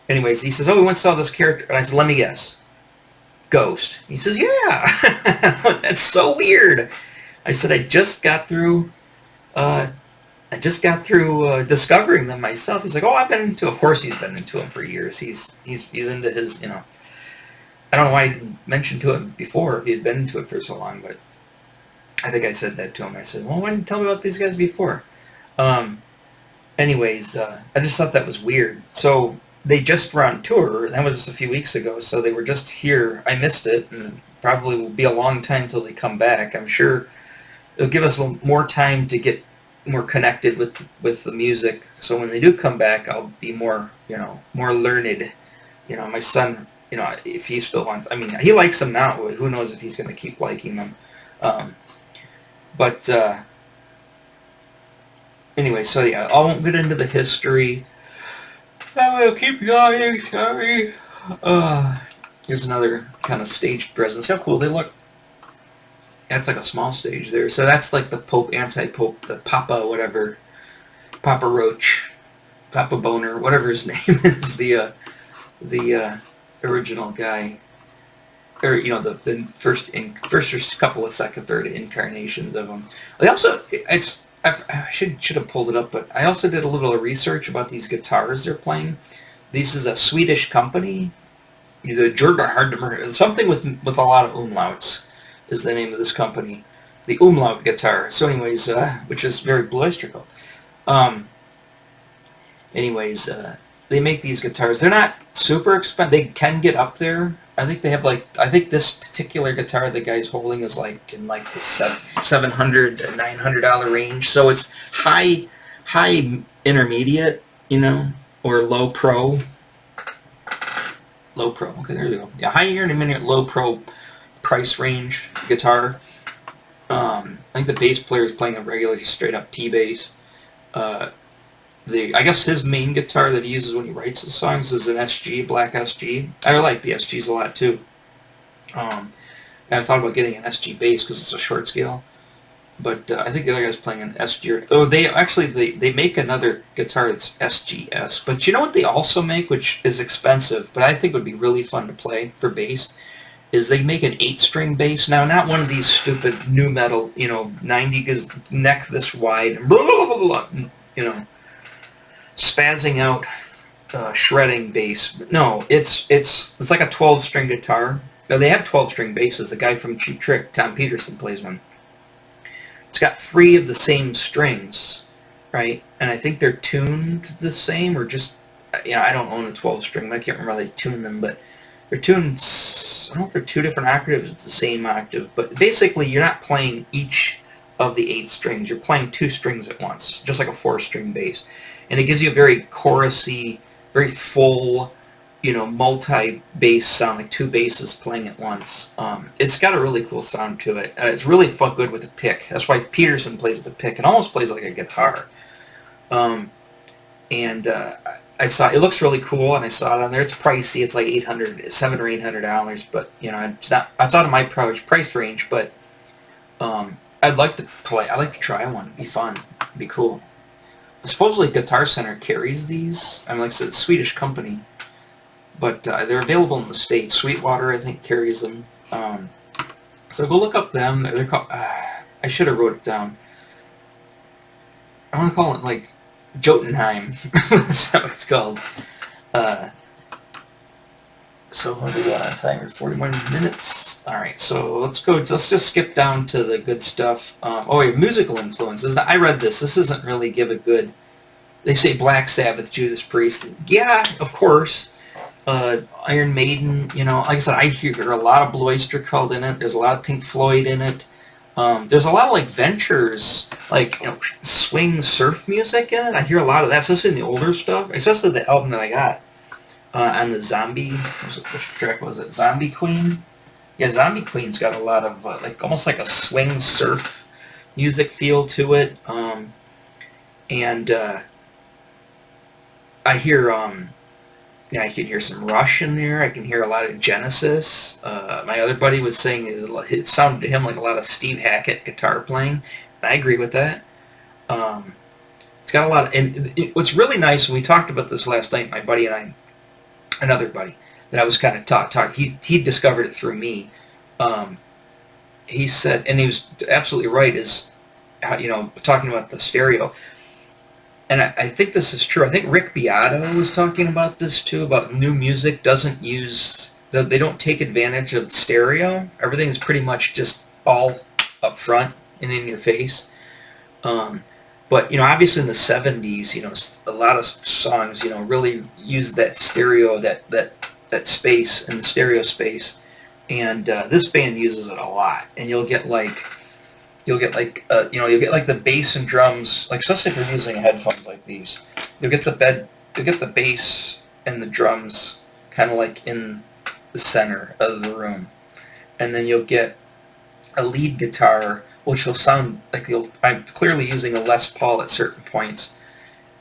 Speaker 1: Anyways, he says, "Oh, we went and saw this character," and I said, "Let me guess, Ghost." He says, "Yeah." That's so weird. I said, I just got through discovering them myself. He's like, "Oh, I've been into." Of course, he's been into them for years. He's into his, I don't know why I didn't mention to him before if he's been into it for so long, but I think I said that to him. I said, "Well, why didn't you tell me about these guys before?" Anyways, I just thought that was weird. So they just were on tour. That was just a few weeks ago, so they were just here. I missed it, and probably will be a long time till they come back. I'm sure it'll give us more time to get more connected with the music. So when they do come back, I'll be more, more learned. My son, if he still wants, I mean, he likes them now. Who knows if he's going to keep liking them. Anyway, so yeah, I won't get into the history. I will keep going, sorry. Here's another kind of staged presence. How cool they look. That's like a small stage there. So that's like the Pope, anti-Pope, the Papa whatever, Papa Roach, Papa Boner, whatever his name is, the original guy, or the first couple of second, third incarnations of him. They also, I should have pulled it up, but I also did a little research about these guitars they're playing. This is a Swedish company, something with a lot of umlauts is the name of this company, the umlaut guitar. So anyways, which is very bluistical. They make these guitars. They're not super expensive. They can get up there. I think they have I think this particular guitar the guy's holding is in the $700 to $900 range. So it's high intermediate, or low pro. Low pro. Okay, there you go. Yeah, high intermediate, low pro price range guitar. I think the bass player is playing a regular straight up P bass. I guess his main guitar that he uses when he writes his songs is an SG, black SG. I like the SGs a lot too. And I thought about getting an SG bass because it's a short scale. But I think the other guy's playing an SG. Oh, they make another guitar that's SGS. But you know what they also make, which is expensive, but I think would be really fun to play for bass, is they make an 8-string bass. Now, not one of these stupid new metal, 90 neck this wide, and blah, blah, blah, blah, you know, spazzing out, shredding bass. No, it's like a 12-string guitar. Now, they have 12-string basses. The guy from Cheap Trick, Tom Peterson, plays one. It's got 3 of the same strings, right? And I think they're tuned the same, or just, I don't own the 12-string. I can't remember how they tune them, but they're tuned, I don't know if they're 2 different octaves, it's the same octave. But basically, you're not playing each of the 8 strings. You're playing 2 strings at once, just like a 4-string bass. And it gives you a very chorusy, very full, multi-bass sound, like 2 basses playing at once. It's got a really cool sound to it. It's really good with the pick. That's why Peterson plays the pick. It almost plays like a guitar. I saw it looks really cool, and I saw it on there. It's pricey. It's like $700 or $800, but it's not. It's out of my price range. But I'd like to play. I'd like to try one. It'd be fun. It'd be cool. Supposedly, Guitar Center carries these. like I said, it's a Swedish company. But they're available in the States. Sweetwater, I think, carries them. So go look up them. They're called... I should have wrote it down. I want to call it, like, Jotunheim. That's what it's called. So what do we got on timer? 41 minutes. All right, so let's go. Let's just skip down to the good stuff. Musical influences. I read this. This doesn't really give a good... They say Black Sabbath, Judas Priest. Yeah, of course. Iron Maiden, like I said, I hear a lot of Blue Oyster Cult in it. There's a lot of Pink Floyd in it. There's a lot of like Ventures, like swing surf music in it. I hear a lot of that, especially in the older stuff, especially the album that I got on the Zombie. Which track was it? Zombie Queen. Yeah, Zombie Queen's got a lot of almost like a swing surf music feel to it. I hear. I can hear some Rush in there. I can hear a lot of Genesis. My other buddy was saying it sounded to him like a lot of Steve Hackett guitar playing. And I agree with that. It's got a lot of... And what's really nice, and we talked about this last night, my buddy and I, another buddy, that I was kind of talking. He discovered it through me. He said, and he was absolutely right, is, talking about the stereo. And I think this is true. I think Rick Beato was talking about this too, about new music doesn't use... They don't take advantage of stereo. Everything is pretty much just all up front and in your face. But, obviously in the 70s, a lot of songs, really use that stereo, that space and the stereo space. And this band uses it a lot. And you'll get the bass and drums, like especially if you're using headphones like these. You'll get the bass and the drums kind of like in the center of the room, and then you'll get a lead guitar, which will sound like I'm clearly using a Les Paul at certain points,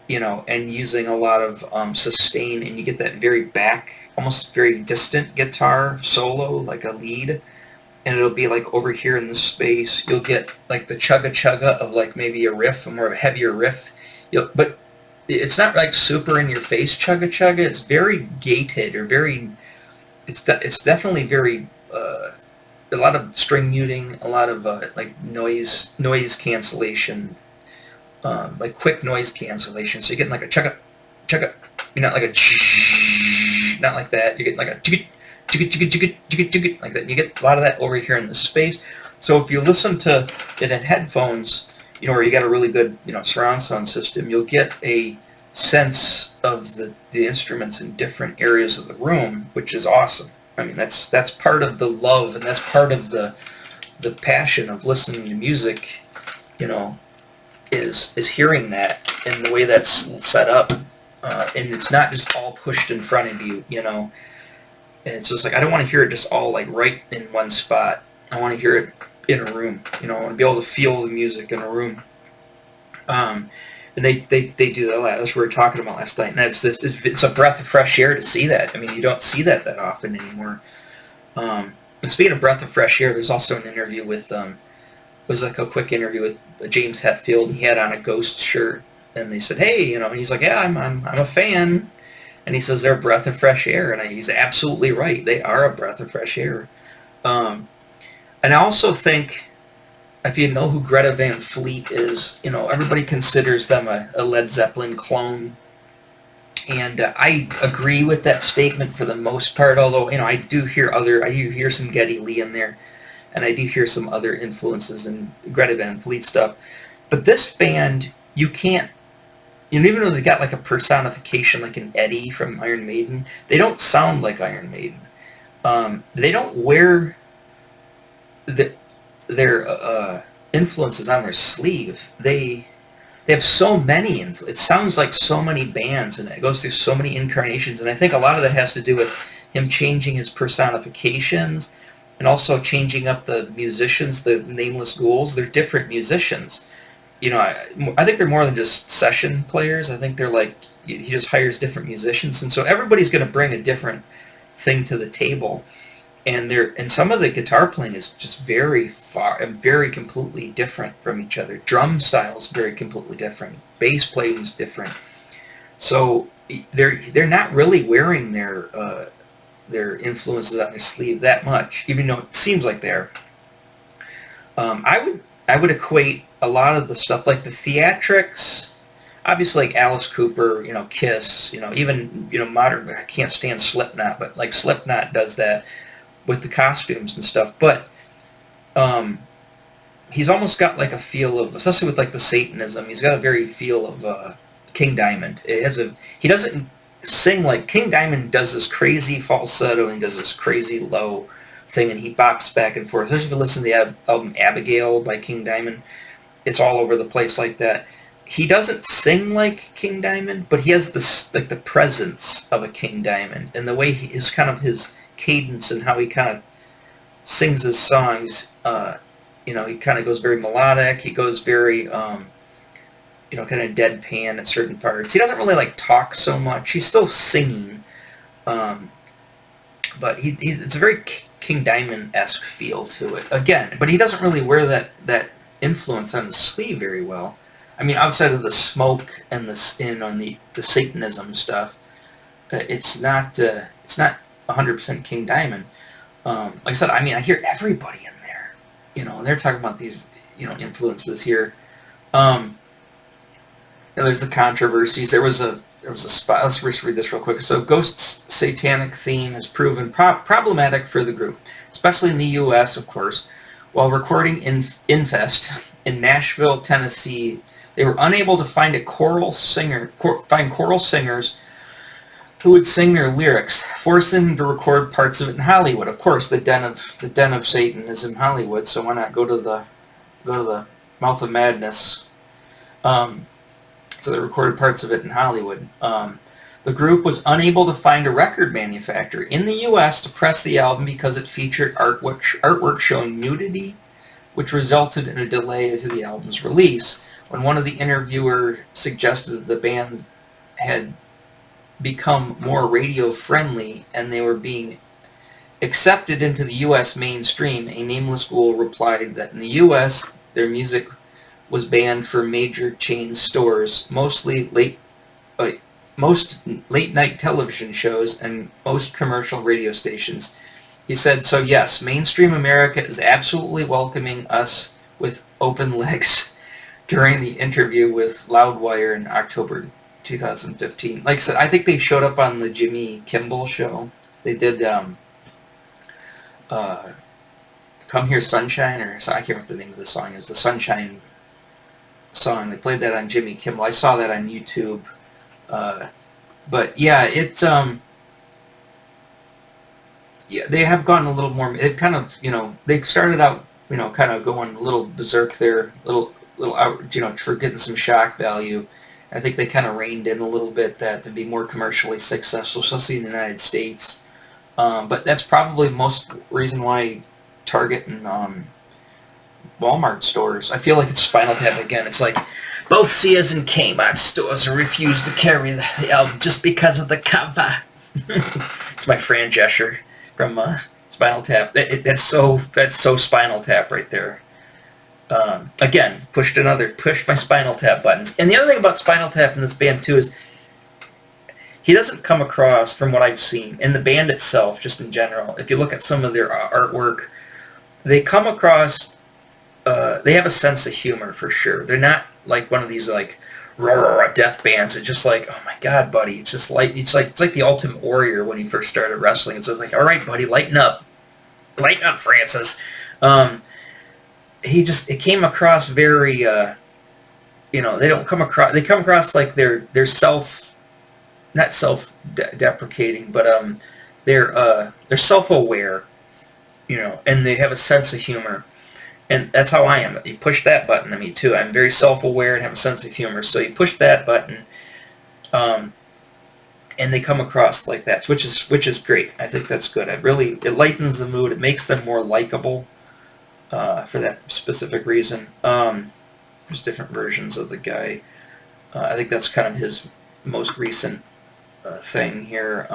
Speaker 1: and using a lot of sustain, and you get that very back, almost very distant guitar solo, like a lead. And it'll be like over here in this space. You'll get like the chugga of like maybe a riff, a more of a heavier riff. But it's not like super in your face chugga. It's very gated or very. It's definitely very a lot of string muting, a lot of like noise cancellation, like quick noise cancellation. So you're getting like a chugga. You're not like a not like that. You're getting like a like that. You get a lot of that over here in the space. So if you listen to it in headphones, or you got a really good, surround sound system, you'll get a sense of the instruments in different areas of the room, which is awesome. I mean, that's part of the love, and that's part of the passion of listening to music, is hearing that and the way that's set up. And it's not just all pushed in front of you, And it's just like, I don't want to hear it just all like right in one spot. I want to hear it in a room. I want to be able to feel the music in a room. And they do that. That's what we were talking about last night. And it's a breath of fresh air to see that. I mean, you don't see that often anymore. And speaking of breath of fresh air, there's also an interview with was like a quick interview with James Hetfield. He had on a Ghost shirt, and they said, "Hey, you know," and he's like, "Yeah, I'm a fan." And he says they're a breath of fresh air, and he's absolutely right. They are a breath of fresh air. Um, and I also think, if you know who Greta Van Fleet is, you know, everybody considers them a Led Zeppelin clone. And I agree with that statement for the most part, although, you know, I do hear some Geddy Lee in there, and I do hear some other influences in Greta Van Fleet stuff. But this band, you can't, you know, even though they got like a personification like an Eddie from Iron Maiden, they don't sound like Iron Maiden. They don't wear their influences on their sleeve. They have so many. It sounds like so many bands, and it goes through so many incarnations. And I think a lot of that has to do with him changing his personifications, and also changing up the musicians. The Nameless Ghouls, they're different musicians. You know, I think they're more than just session players. I think they're like, he just hires different musicians, and so everybody's going to bring a different thing to the table. And some of the guitar playing is just very far and very completely different from each other. Drum styles very completely different. Bass playing's different. So they're not really wearing their influences on their sleeve that much, even though it seems like they're. I would equate a lot of the stuff like the theatrics, obviously like Alice Cooper, you know, Kiss, you know, even, you know, modern. I can't stand Slipknot, but like Slipknot does that with the costumes and stuff, but he's almost got like a feel of, especially with like the Satanism, he's got a very feel of King Diamond. He doesn't sing like King Diamond does this crazy falsetto and does this crazy low thing, and he bops back and forth. Especially if you listen to the album Abigail by King Diamond, it's all over the place like that. He doesn't sing like King Diamond, but he has this like the presence of a King Diamond, and the way his cadence and how he kind of sings his songs, you know, he kind of goes very melodic. He goes very, you know, kind of deadpan at certain parts. He doesn't really like talk so much. He's still singing, but it's a very King Diamond-esque feel to it. Again, but he doesn't really wear that influence on his sleeve very well. I mean, outside of the smoke and the skin on the Satanism stuff, it's not 100% King Diamond. Like I said, I mean, I hear everybody in there, you know, and they're talking about these, you know, influences here. And there's the controversies. There was a spot. Let's just read this real quick. So, Ghost's satanic theme has proven problematic for the group, especially in the U.S., of course. While recording Infest in Nashville, Tennessee, they were unable to find choral singers who would sing their lyrics, forcing them to record parts of it in Hollywood. Of course, the den of Satan is in Hollywood, so why not go to the mouth of madness? So they recorded parts of it in Hollywood. The group was unable to find a record manufacturer in the U.S. to press the album because it featured artwork showing nudity, which resulted in a delay to the album's release. When one of the interviewers suggested that the band had become more radio-friendly and they were being accepted into the U.S. mainstream, a Nameless Ghoul replied that in the U.S. their music was banned for major chain stores, most late-night television shows, and most commercial radio stations. He said, so yes, mainstream America is absolutely welcoming us with open legs during the interview with Loudwire in October 2015. Like I said, I think they showed up on the Jimmy Kimmel show. They did Come Here Sunshine, or I can't remember the name of the song. It was the Sunshine song. They played that on Jimmy Kimmel. I saw that on YouTube. But yeah, it's yeah, they have gone a little more. It kind of, you know, they started out, you know, kind of going a little berserk there, little out, you know, for getting some shock value. I think they kind of reined in a little bit that to be more commercially successful, especially in the United States. But that's probably most reason why Target and Walmart stores, I feel like it's Spinal Tap again. It's like both Sears and Kmart stores refuse to carry the album just because of the cover. It's my Fran Drescher from Spinal Tap. That's so Spinal Tap right there. Again, pushed my Spinal Tap buttons. And the other thing about Spinal Tap in this band too is he doesn't come across, from what I've seen, in the band itself, just in general, if you look at some of their artwork, they come across, they have a sense of humor for sure. They're not like one of these like death bands. It's just like, oh my God, buddy, it's like the Ultimate Warrior when he first started wrestling. It's like, all right, buddy, lighten up, Francis. It came across very, they come across like they're not self-deprecating, but they're self-aware, and they have a sense of humor, and that's how I am. You push that button to me too. I'm very self-aware and have a sense of humor. So you push that button, and they come across like that, which is great. I think that's good. It lightens the mood. It makes them more likable for that specific reason. There's different versions of the guy. I think that's kind of his most recent thing here.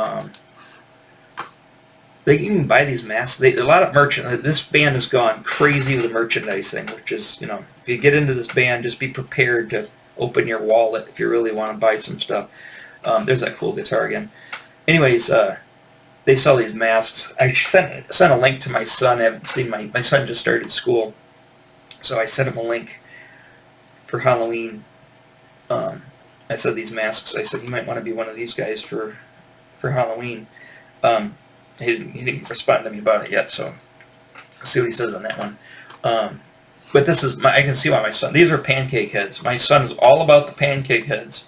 Speaker 1: They can even buy these masks. A lot of merchant. This band has gone crazy with the merchandising, which is, if you get into this band, just be prepared to open your wallet if you really want to buy some stuff. There's that cool guitar again. Anyways, they sell these masks. I sent a link to my son. I haven't seen my son just started school, so I sent him a link for Halloween. I said these masks. I said you might want to be one of these guys for Halloween. He didn't respond to me about it yet, so I'll see what he says on that one. But this is I can see why my son. These are pancake heads. My son is all about the pancake heads.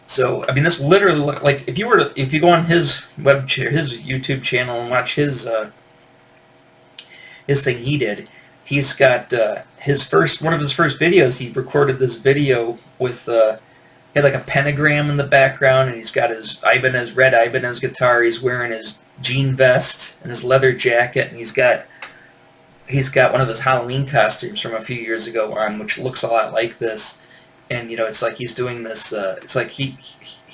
Speaker 1: So I mean, this literally like if you go on his his YouTube channel and watch his thing he did. He's got one of his first videos. He recorded this video with he had like a pentagram in the background, and he's got his red Ibanez guitar. He's wearing his jean vest and his leather jacket, and he's got one of his Halloween costumes from a few years ago on, which looks a lot like this. And it's like he's doing this. It's like he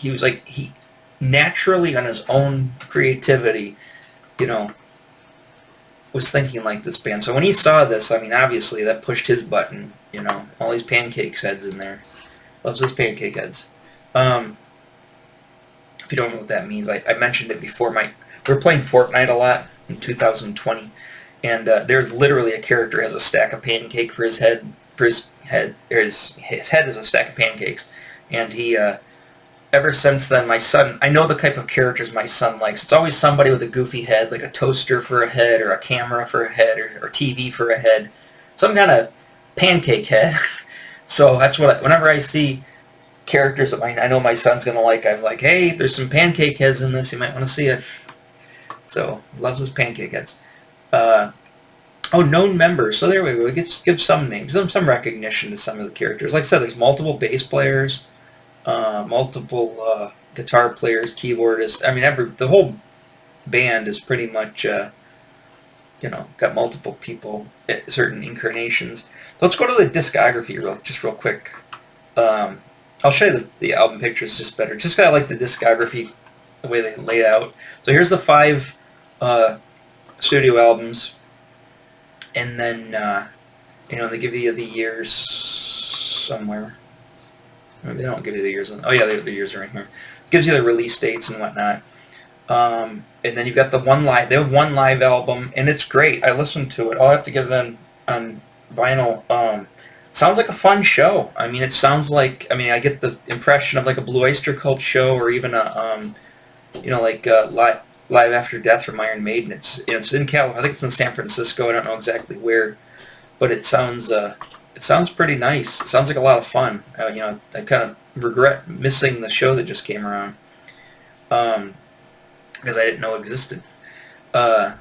Speaker 1: was like he naturally on his own creativity, was thinking like this band. So when he saw this, I mean, obviously that pushed his button. All these pancake heads in there. Loves those pancake heads. If you don't know what that means, I mentioned it before. We were playing Fortnite a lot in 2020, and there's literally a character has a stack of pancake for his head. His head is a stack of pancakes, and he. Ever since then, my son, I know the type of characters my son likes. It's always somebody with a goofy head, like a toaster for a head, or a camera for a head, or TV for a head. Some kind of pancake head. So that's whenever I see characters that I know my son's going to like, I'm like, hey, there's some pancake heads in this. You might want to see it. So, loves his pancake heads. Known members. So there we go. Give some names, some recognition to some of the characters. Like I said, there's multiple bass players. Multiple guitar players, keyboardists. I mean, the whole band is pretty much, got multiple people at certain incarnations. So let's go to the discography real quick. I'll show you the album pictures just better. Just kind of like the discography, the way they lay out. So here's the 5 studio albums, and then they give you the years somewhere. Maybe they don't give you the years. Oh yeah, the years are in here. Gives you the release dates and whatnot. And then you've got the one live. They have one live album, and it's great. I listened to it. I'll have to get it on vinyl. Sounds like a fun show. I mean, it sounds like. I mean, I get the impression of like a Blue Oyster Cult show, or even a Live After Death from Iron Maiden. It's in California. I think it's in San Francisco. I don't know exactly where, but it sounds. It sounds pretty nice. It sounds like a lot of fun. I kind of regret missing the show that just came around because I didn't know it existed. And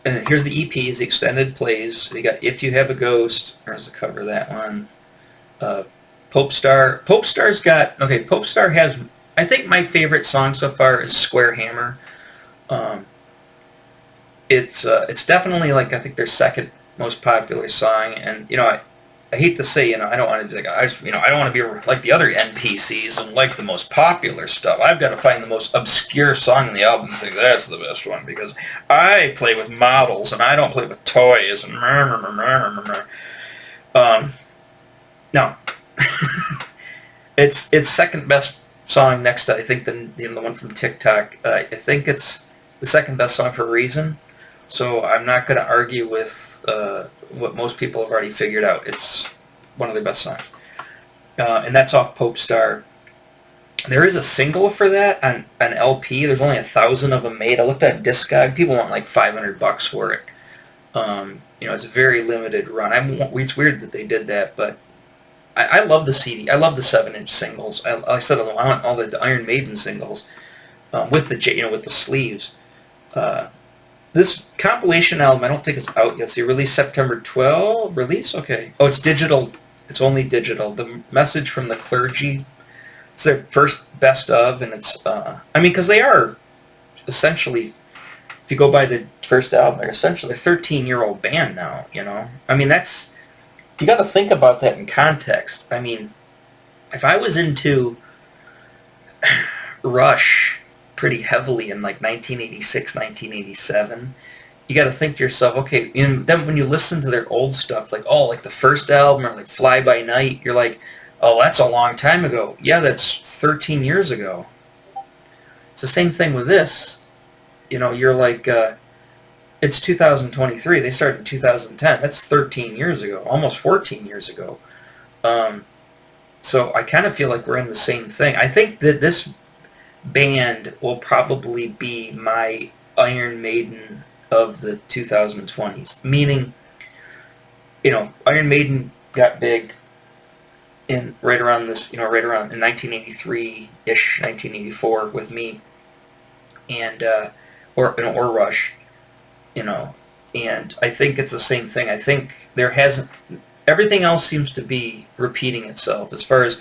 Speaker 1: here's the EPs, the extended plays. You got If You Have a Ghost. There's the cover of that one. Pope Star. Pope Star's got... Okay, Pope Star has... I think my favorite song so far is Square Hammer. It's definitely like, I think, their second most popular song, and I hate to say, I don't want to be like, I don't want to be like the other NPCs and like the most popular stuff. I've got to find the most obscure song in the album and think that's the best one because I play with models and I don't play with toys and no. It's second best song next to, I think, the one from TikTok. I think it's the second best song for a reason. So I'm not going to argue with what most people have already figured out. It's one of their best songs. And that's off Pope Star. There is a single for that on LP. There's only 1,000 of them made. I looked at Discog. People want like $500 for it. It's a very limited run. It's weird that they did that, but I love the CD. I love the 7-inch singles. I said I want all the Iron Maiden singles with the sleeves. This compilation album, I don't think it's out yet. See, released September 12. Release? Okay. Oh, it's digital. It's only digital. The Message from the Clergy. It's their first best of, and it's, because they are essentially, if you go by the first album, they're essentially a 13-year-old band now, that's, you got to think about that in context. If I was into Rush pretty heavily in like 1986, 1987, you got to think to yourself, okay, and then when you listen to their old stuff, like the first album or like Fly By Night, you're like, oh, that's a long time ago. Yeah, that's 13 years ago. It's the same thing with this. You're like, it's 2023. They started in 2010. That's 13 years ago, almost 14 years ago. So I kind of feel like we're in the same thing. I think that this band will probably be my Iron Maiden of the 2020s. Meaning, Iron Maiden got big right around in 1983-ish, 1984 with me, and or Rush, and I think it's the same thing. I think everything else seems to be repeating itself as far as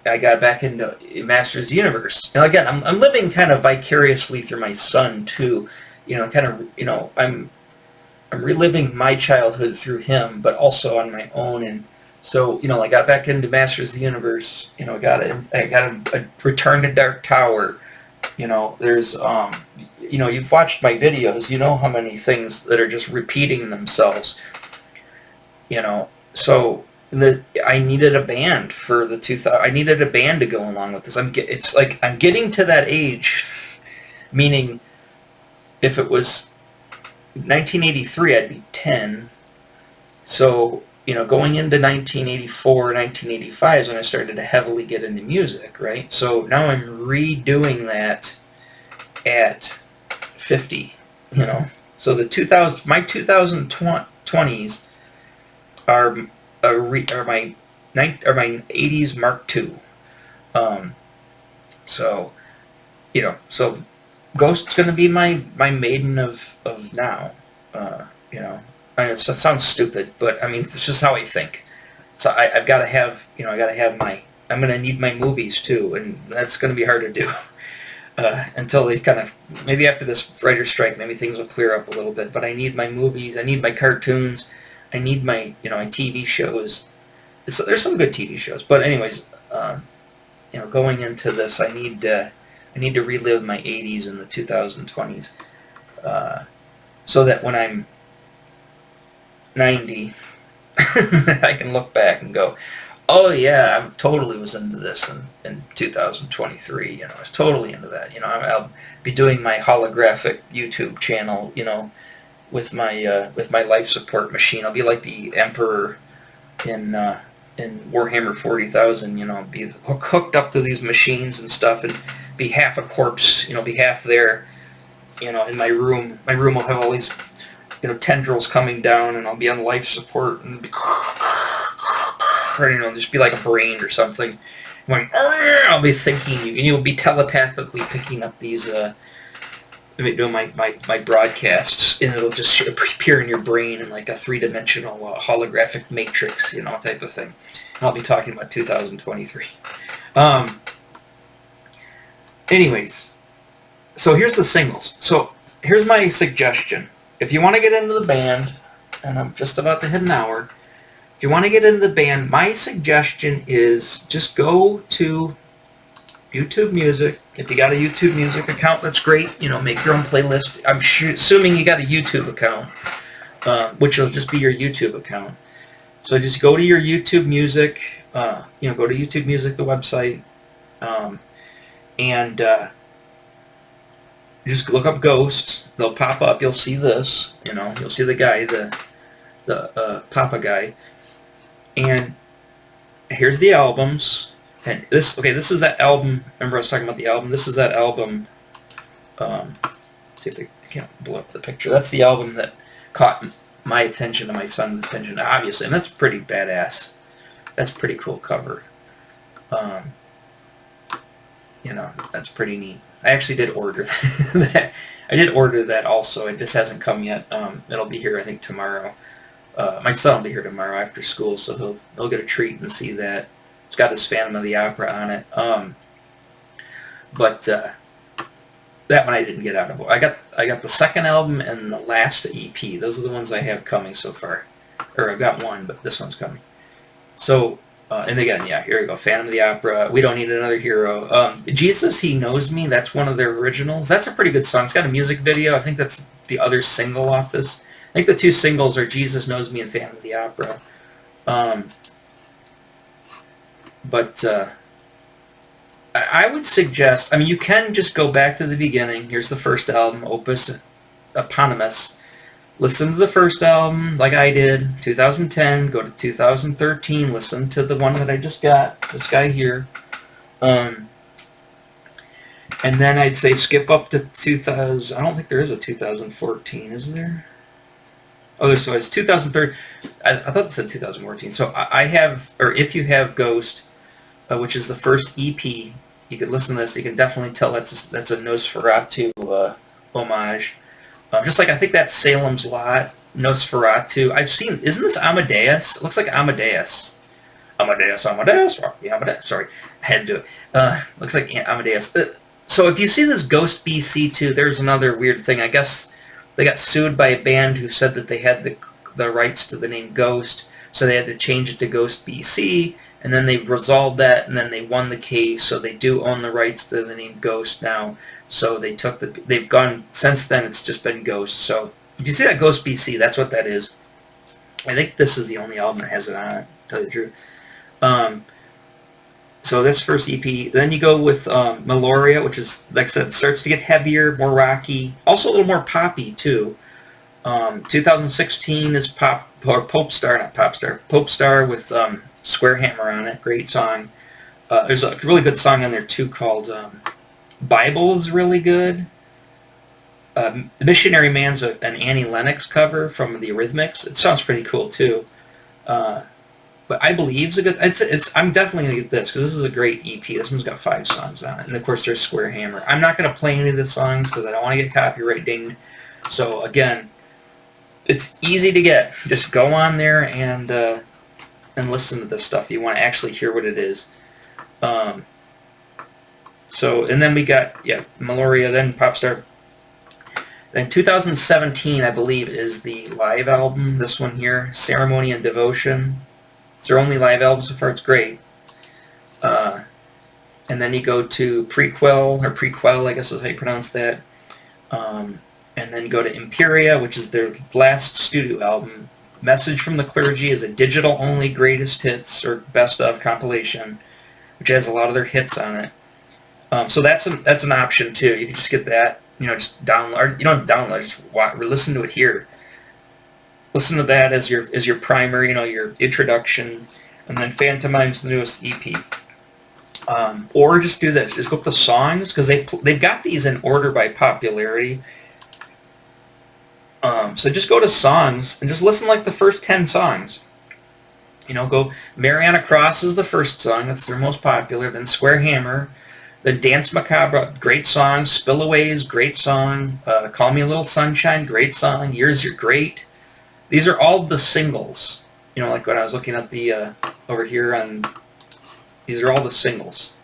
Speaker 1: I got back into Masters of the Universe. And again, I'm living kind of vicariously through my son too. I'm reliving my childhood through him, but also on my own. And so, I got back into Masters of the Universe. I got a Return to Dark Tower. There's you've watched my videos. You know how many things that are just repeating themselves. So. I needed a band for the 2000. I needed a band to go along with this. It's like I'm getting to that age, meaning if it was 1983, I'd be 10. So going into 1984, 1985 is when I started to heavily get into music, right? So now I'm redoing that at 50. So the 2020s are my 80s Mark II. So Ghost's gonna be my Maiden of now. It sounds stupid, but it's just how I think. So I've got to have I'm gonna need my movies too, and that's gonna be hard to do until they kind of, maybe after this writer's strike, maybe things will clear up a little bit. But I need my movies. I need my cartoons. I need my my TV shows. There's some good TV shows, but anyways, going into this, I need to relive my 80s and the 2020s, so that when I'm 90, I can look back and go, oh yeah, I totally was into this in 2023. I was totally into that. I'll be doing my holographic YouTube channel. With my life support machine. I'll be like the Emperor in Warhammer 40,000. Be hooked up to these machines and stuff, and be half a corpse. Be half there. In my room. My room will have all these tendrils coming down, and I'll be on life support and be, just be like a brain or something. I'll be thinking and you'll be telepathically picking up these. Doing my broadcasts, and it'll just appear in your brain in like a three-dimensional holographic matrix, type of thing. And I'll be talking about 2023. Anyways, so here's the singles. So here's my suggestion. If you want to get into the band, and I'm just about to hit an hour, if you want to get into the band, my suggestion is just go to YouTube Music. If you got a YouTube Music account, that's great. You know, make your own playlist. I'm assuming you got a YouTube account, which will just be your YouTube account. So just go to your YouTube Music. You know, go to YouTube Music, the website, and just look up Ghost. They'll pop up. You'll see this. You know, you'll see the guy, the Papa guy, and here's the albums. And this is that album. Remember I was talking about the album? This is that album. See if I can't blow up the picture. That's the album that caught my attention and my son's attention, obviously. And that's pretty badass. That's a pretty cool cover. You know, that's pretty neat. I actually did order that. I did order that also. It just hasn't come yet. It'll be here, I think, tomorrow. My son will be here tomorrow after school, so he'll get a treat and see that. It's got his Phantom of the Opera on it. But that one I didn't get out of. I got the second album and the last EP. Those are the ones I have coming so far. Or I've got one, but this one's coming. So, and again, yeah, here we go. Phantom of the Opera. We Don't Need Another Hero. Jesus, He Knows Me. That's one of their originals. That's a pretty good song. It's got a music video. I think that's the other single off this. I think the two singles are Jesus Knows Me and Phantom of the Opera. But I would suggest, I mean, you can just go back to the beginning. Here's the first album, Opus Eponymous. Listen to the first album, like I did, 2010. Go to 2013. Listen to the one that I just got, this guy here. And then I'd say skip up to 2000. I don't think there is a 2014, is there? Oh, so it's 2013. I thought it said 2014. So I have, or if you have Ghost, which is the first EP, you could listen to this. You can definitely tell that's a Nosferatu homage. Just like I think that's Salem's Lot, Nosferatu. I've seen, isn't this Amadeus? It looks like Amadeus. Amadeus. Yeah, Amadeus. Sorry, I had to do it. Looks like Amadeus. So if you see this Ghost BC too, there's another weird thing. I guess they got sued by a band who said that they had the rights to the name Ghost, so they had to change it to Ghost BC. And then they resolved that, and then they won the case, so they do own the rights to the name Ghost now. So they've gone, since then it's just been Ghost. So if you see that Ghost BC, that's what that is. I think this is the only album that has it on it, to tell you the truth. So this first EP. Then you go with Meloria, which is, like I said, starts to get heavier, more rocky. Also a little more poppy, too. 2016 is Popestar with Square Hammer on it. Great song. There's a really good song on there too called Bible is really good. Missionary Man's an Annie Lennox cover from the Eurythmics. It sounds pretty cool too. But I Believe's a good. I'm definitely gonna get this because this is a great EP. This one's got 5 songs on it, and of course there's Square Hammer. I'm not gonna play any of the songs because I don't want to get copyright dinged. So again, it's easy to get. Just go on there and listen to this stuff. You want to actually hear what it is. So, and then we got, Meloria, then Popstar. Then 2017, I believe, is the live album. This one here, Ceremony and Devotion. It's their only live album so far. It's great. And then you go to Prequel, I guess is how you pronounce that. And then you go to Imperia, which is their last studio album. Message from the Clergy is a digital-only greatest hits or best of compilation, which has a lot of their hits on it. So that's an option too. You can just get that. Just download. You don't download. Just listen to it here. Listen to that as your primer. Your introduction, and then Phantomime's newest EP. Or just do this. Just go up to songs because they've got these in order by popularity. So just go to songs and just listen like the first 10 songs. Go Mariana Cross is the first song. That's their most popular. Then Square Hammer. Then Dance Macabre, great song. Spillaways, great song. Call Me a Little Sunshine, great song. Years You're Great. These are all the singles. Like when I was looking at the over here on. These are all the singles.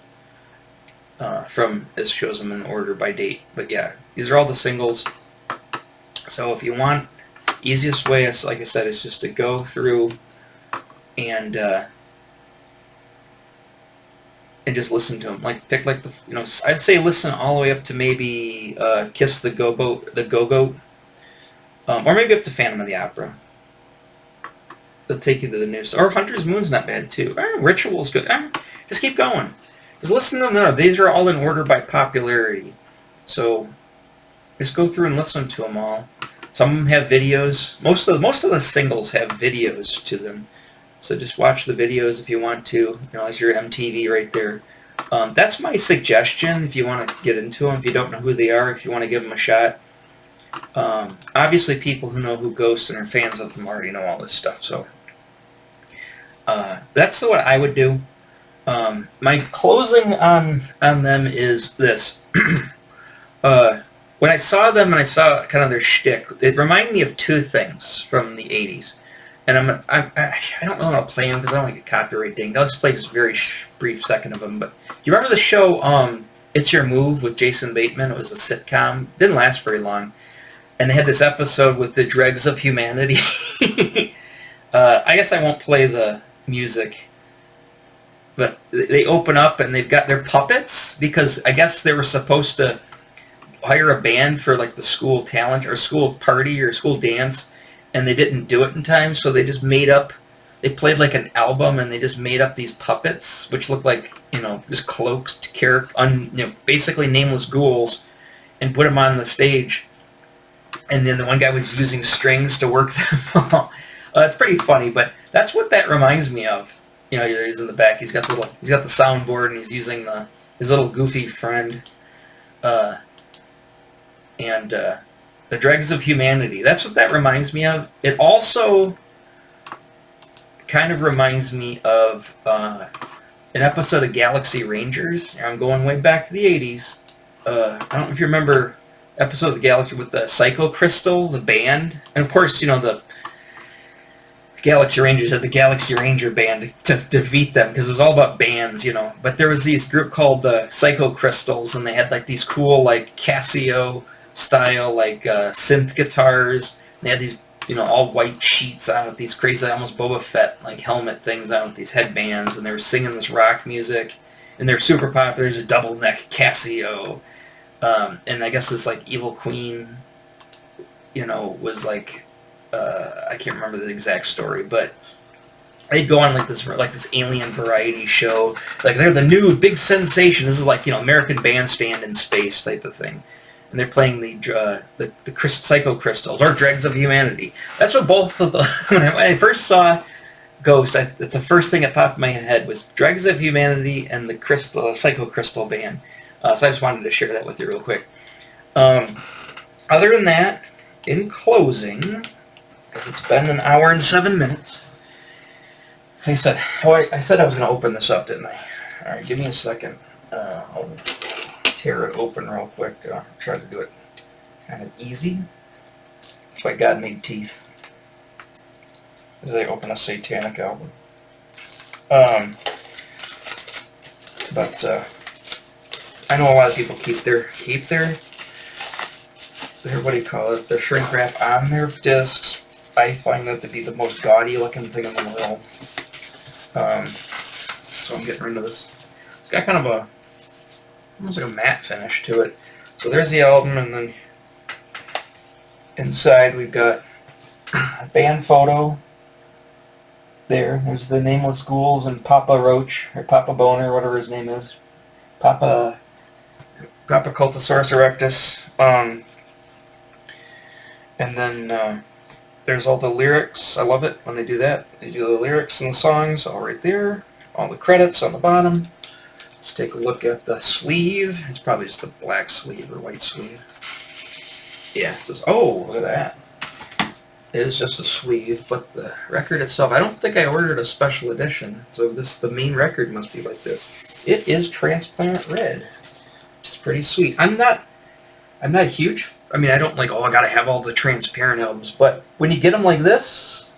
Speaker 1: From, it shows them in order by date. But yeah, these are all the singles. So if you want, easiest way, like I said, is just to go through and just listen to them. Like pick like the I'd say listen all the way up to maybe Kiss the Go-Goat, or maybe up to Phantom of the Opera. They'll take you to the news. Or Hunter's Moon's not bad too. Ritual's good. Just keep going. Just listen to them. No, these are all in order by popularity. So just go through and listen to them all. Some of them have videos. Most of the singles have videos to them. So just watch the videos if you want to. That's your MTV right there. That's my suggestion if you want to get into them. If you don't know who they are, if you want to give them a shot. Obviously, people who know who Ghost and are fans of them already know all this stuff. So that's what I would do. My closing on them is this. When I saw them and I saw kind of their shtick, it reminded me of two things from the 80s. And I don't really want to play them because I don't want to get copyright dinged. I'll just play this very brief second of them. But you remember the show It's Your Move with Jason Bateman? It was a sitcom. Didn't last very long. And they had this episode with the dregs of humanity. I guess I won't play the music. But they open up and they've got their puppets because I guess they were supposed to hire a band for like the school talent or school party or school dance, and they didn't do it in time, so they just they played like an album and they just made up these puppets which looked like just cloaked basically nameless ghouls, and put them on the stage, and then the one guy was using strings to work them all. It's pretty funny, but that's what that reminds me of. He's in the back. He's got the soundboard, and he's using his little goofy friend, and the dregs of humanity. That's what that reminds me of. It also kind of reminds me of an episode of Galaxy Rangers. I'm going way back to the 80s. I don't know if you remember episode of the Galaxy with the Psycho Crystal, the band, and of course the Galaxy Rangers had the Galaxy Ranger band to defeat them because it was all about bands, But there was this group called the Psycho Crystals, and they had like these cool like Casio style like synth guitars. They had these all white sheets on with these crazy almost Boba Fett like helmet things on with these headbands, and they were singing this rock music, and they're super popular. There's a double neck Casio, and I guess this like Evil Queen, was like. I can't remember the exact story, but they'd go on like this alien variety show. Like they're the new big sensation. This is like American Bandstand in space type of thing, and they're playing the Psycho Crystals or Dregs of Humanity. That's what both of the when I first saw Ghost, that's the first thing that popped in my head was Dregs of Humanity and the Psycho Crystal band. So I just wanted to share that with you real quick. Other than that, in closing. Because it's been an hour and 7 minutes. I said I was going to open this up, didn't I? All right, give me a second. I'll tear it open real quick. Try to do it kind of easy. That's why God made teeth. As I open a satanic album. But I know a lot of people keep their what do you call it? Their shrink wrap on their discs. I find that to be the most gaudy looking thing in the world. So I'm getting rid of this. It's got kind of almost like a matte finish to it. So there's the album, and then inside we've got a band photo. There's the Nameless Ghouls and Papa Roach, or Papa Boner, whatever his name is. Papa Cultosaurus Erectus. And then there's all the lyrics. I love it when they do that. They do the lyrics and the songs all right there. All the credits on the bottom. Let's take a look at the sleeve. It's probably just a black sleeve or white sleeve. Yeah, it says, oh, look at that. It is just a sleeve, but the record itself, I don't think I ordered a special edition, so the main record must be like this. It is transparent red, which is pretty sweet. I'm not huge. I mean, I don't like, I gotta have all the transparent albums, but when you get them like this,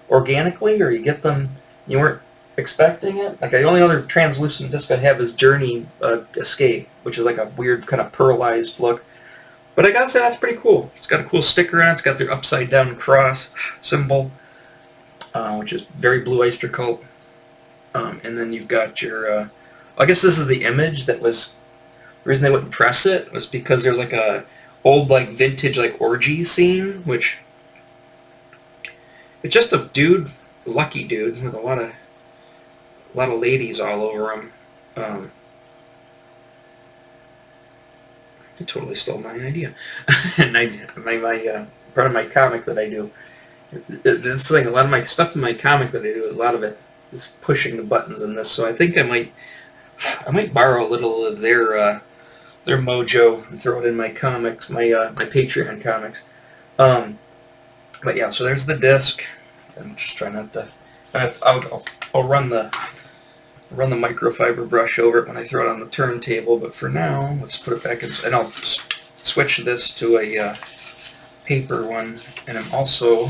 Speaker 1: organically, or you get them, you weren't expecting it. Like, the only other translucent disc I have is Journey Escape, which is like a weird kind of pearlized look. But I gotta say, that's pretty cool. It's got a cool sticker on it. It's got their upside down cross symbol. which is very blue oyster cult. And then you've got your, I guess this is the image that was, the reason they wouldn't press it was because there's like a old like vintage like orgy scene, which it's just a dude, lucky dude with a lot of ladies all over him. They totally stole my idea. And my part of my comic that I do. This thing, a lot of my stuff in my comic that I do, a lot of it is pushing the buttons in this. So I think I might borrow a little of their mojo and throw it in my comics, my Patreon comics. But yeah, so there's the disc. I'm just trying not to. I'll run the microfiber brush over it when I throw it on the turntable. But for now, let's put it back in, and I'll switch this to a paper one. And I'm also,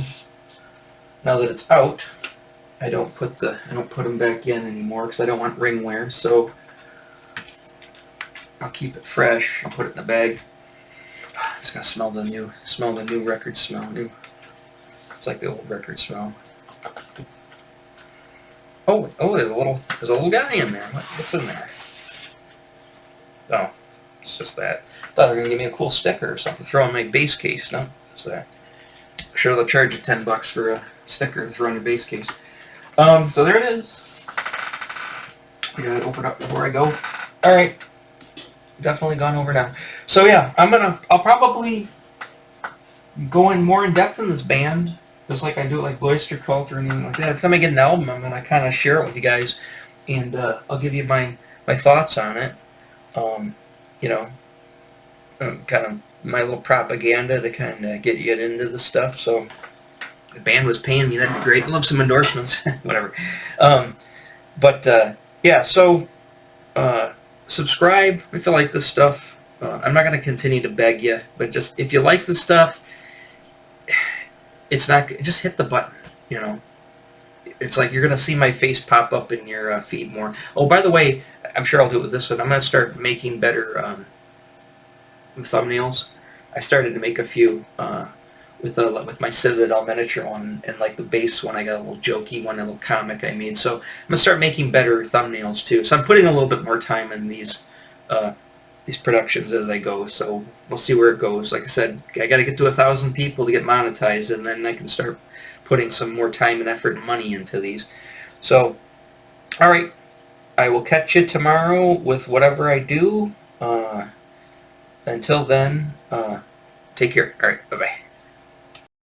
Speaker 1: now that it's out, I don't put them back in anymore because I don't want ring wear. So I'll keep it fresh and put it in the bag. It's gonna smell the new record smell. It's like the old record smell. Oh, there's a little guy in there. What's in there? Oh, it's just that. I thought they were gonna give me a cool sticker or something. Throw in my base case. No, it's that. I'm sure they'll charge you $10 for a sticker to throw in your base case. So there it is. I gotta open up before I go. All right. Definitely gone over now. So yeah, I'll probably go in more in depth in this band, just like I do like Oyster Cult or anything like that. Every time I get an album, I'm gonna kind of share it with you guys, and I'll give you my thoughts on it. Kind of my little propaganda to kind of get you into the stuff. So if the band was paying me, that'd be great. I'd love some endorsements, whatever. Yeah, so. Subscribe if you like this stuff. I'm not going to continue to beg you, but just if you like this stuff, just hit the button. It's like you're going to see my face pop up in your feed more. Oh, by the way, I'm sure I'll do it with this one. I'm going to start making better thumbnails. I started to make a few with my Citadel miniature one, and like the base one, I got a little jokey one, a little comic I made. So I'm gonna start making better thumbnails too. So I'm putting a little bit more time in these productions as I go. So we'll see where it goes. Like I said, I got to get to 1,000 people to get monetized, and then I can start putting some more time and effort and money into these. So, all right, I will catch you tomorrow with whatever I do. Until then, take care. All right, bye-bye.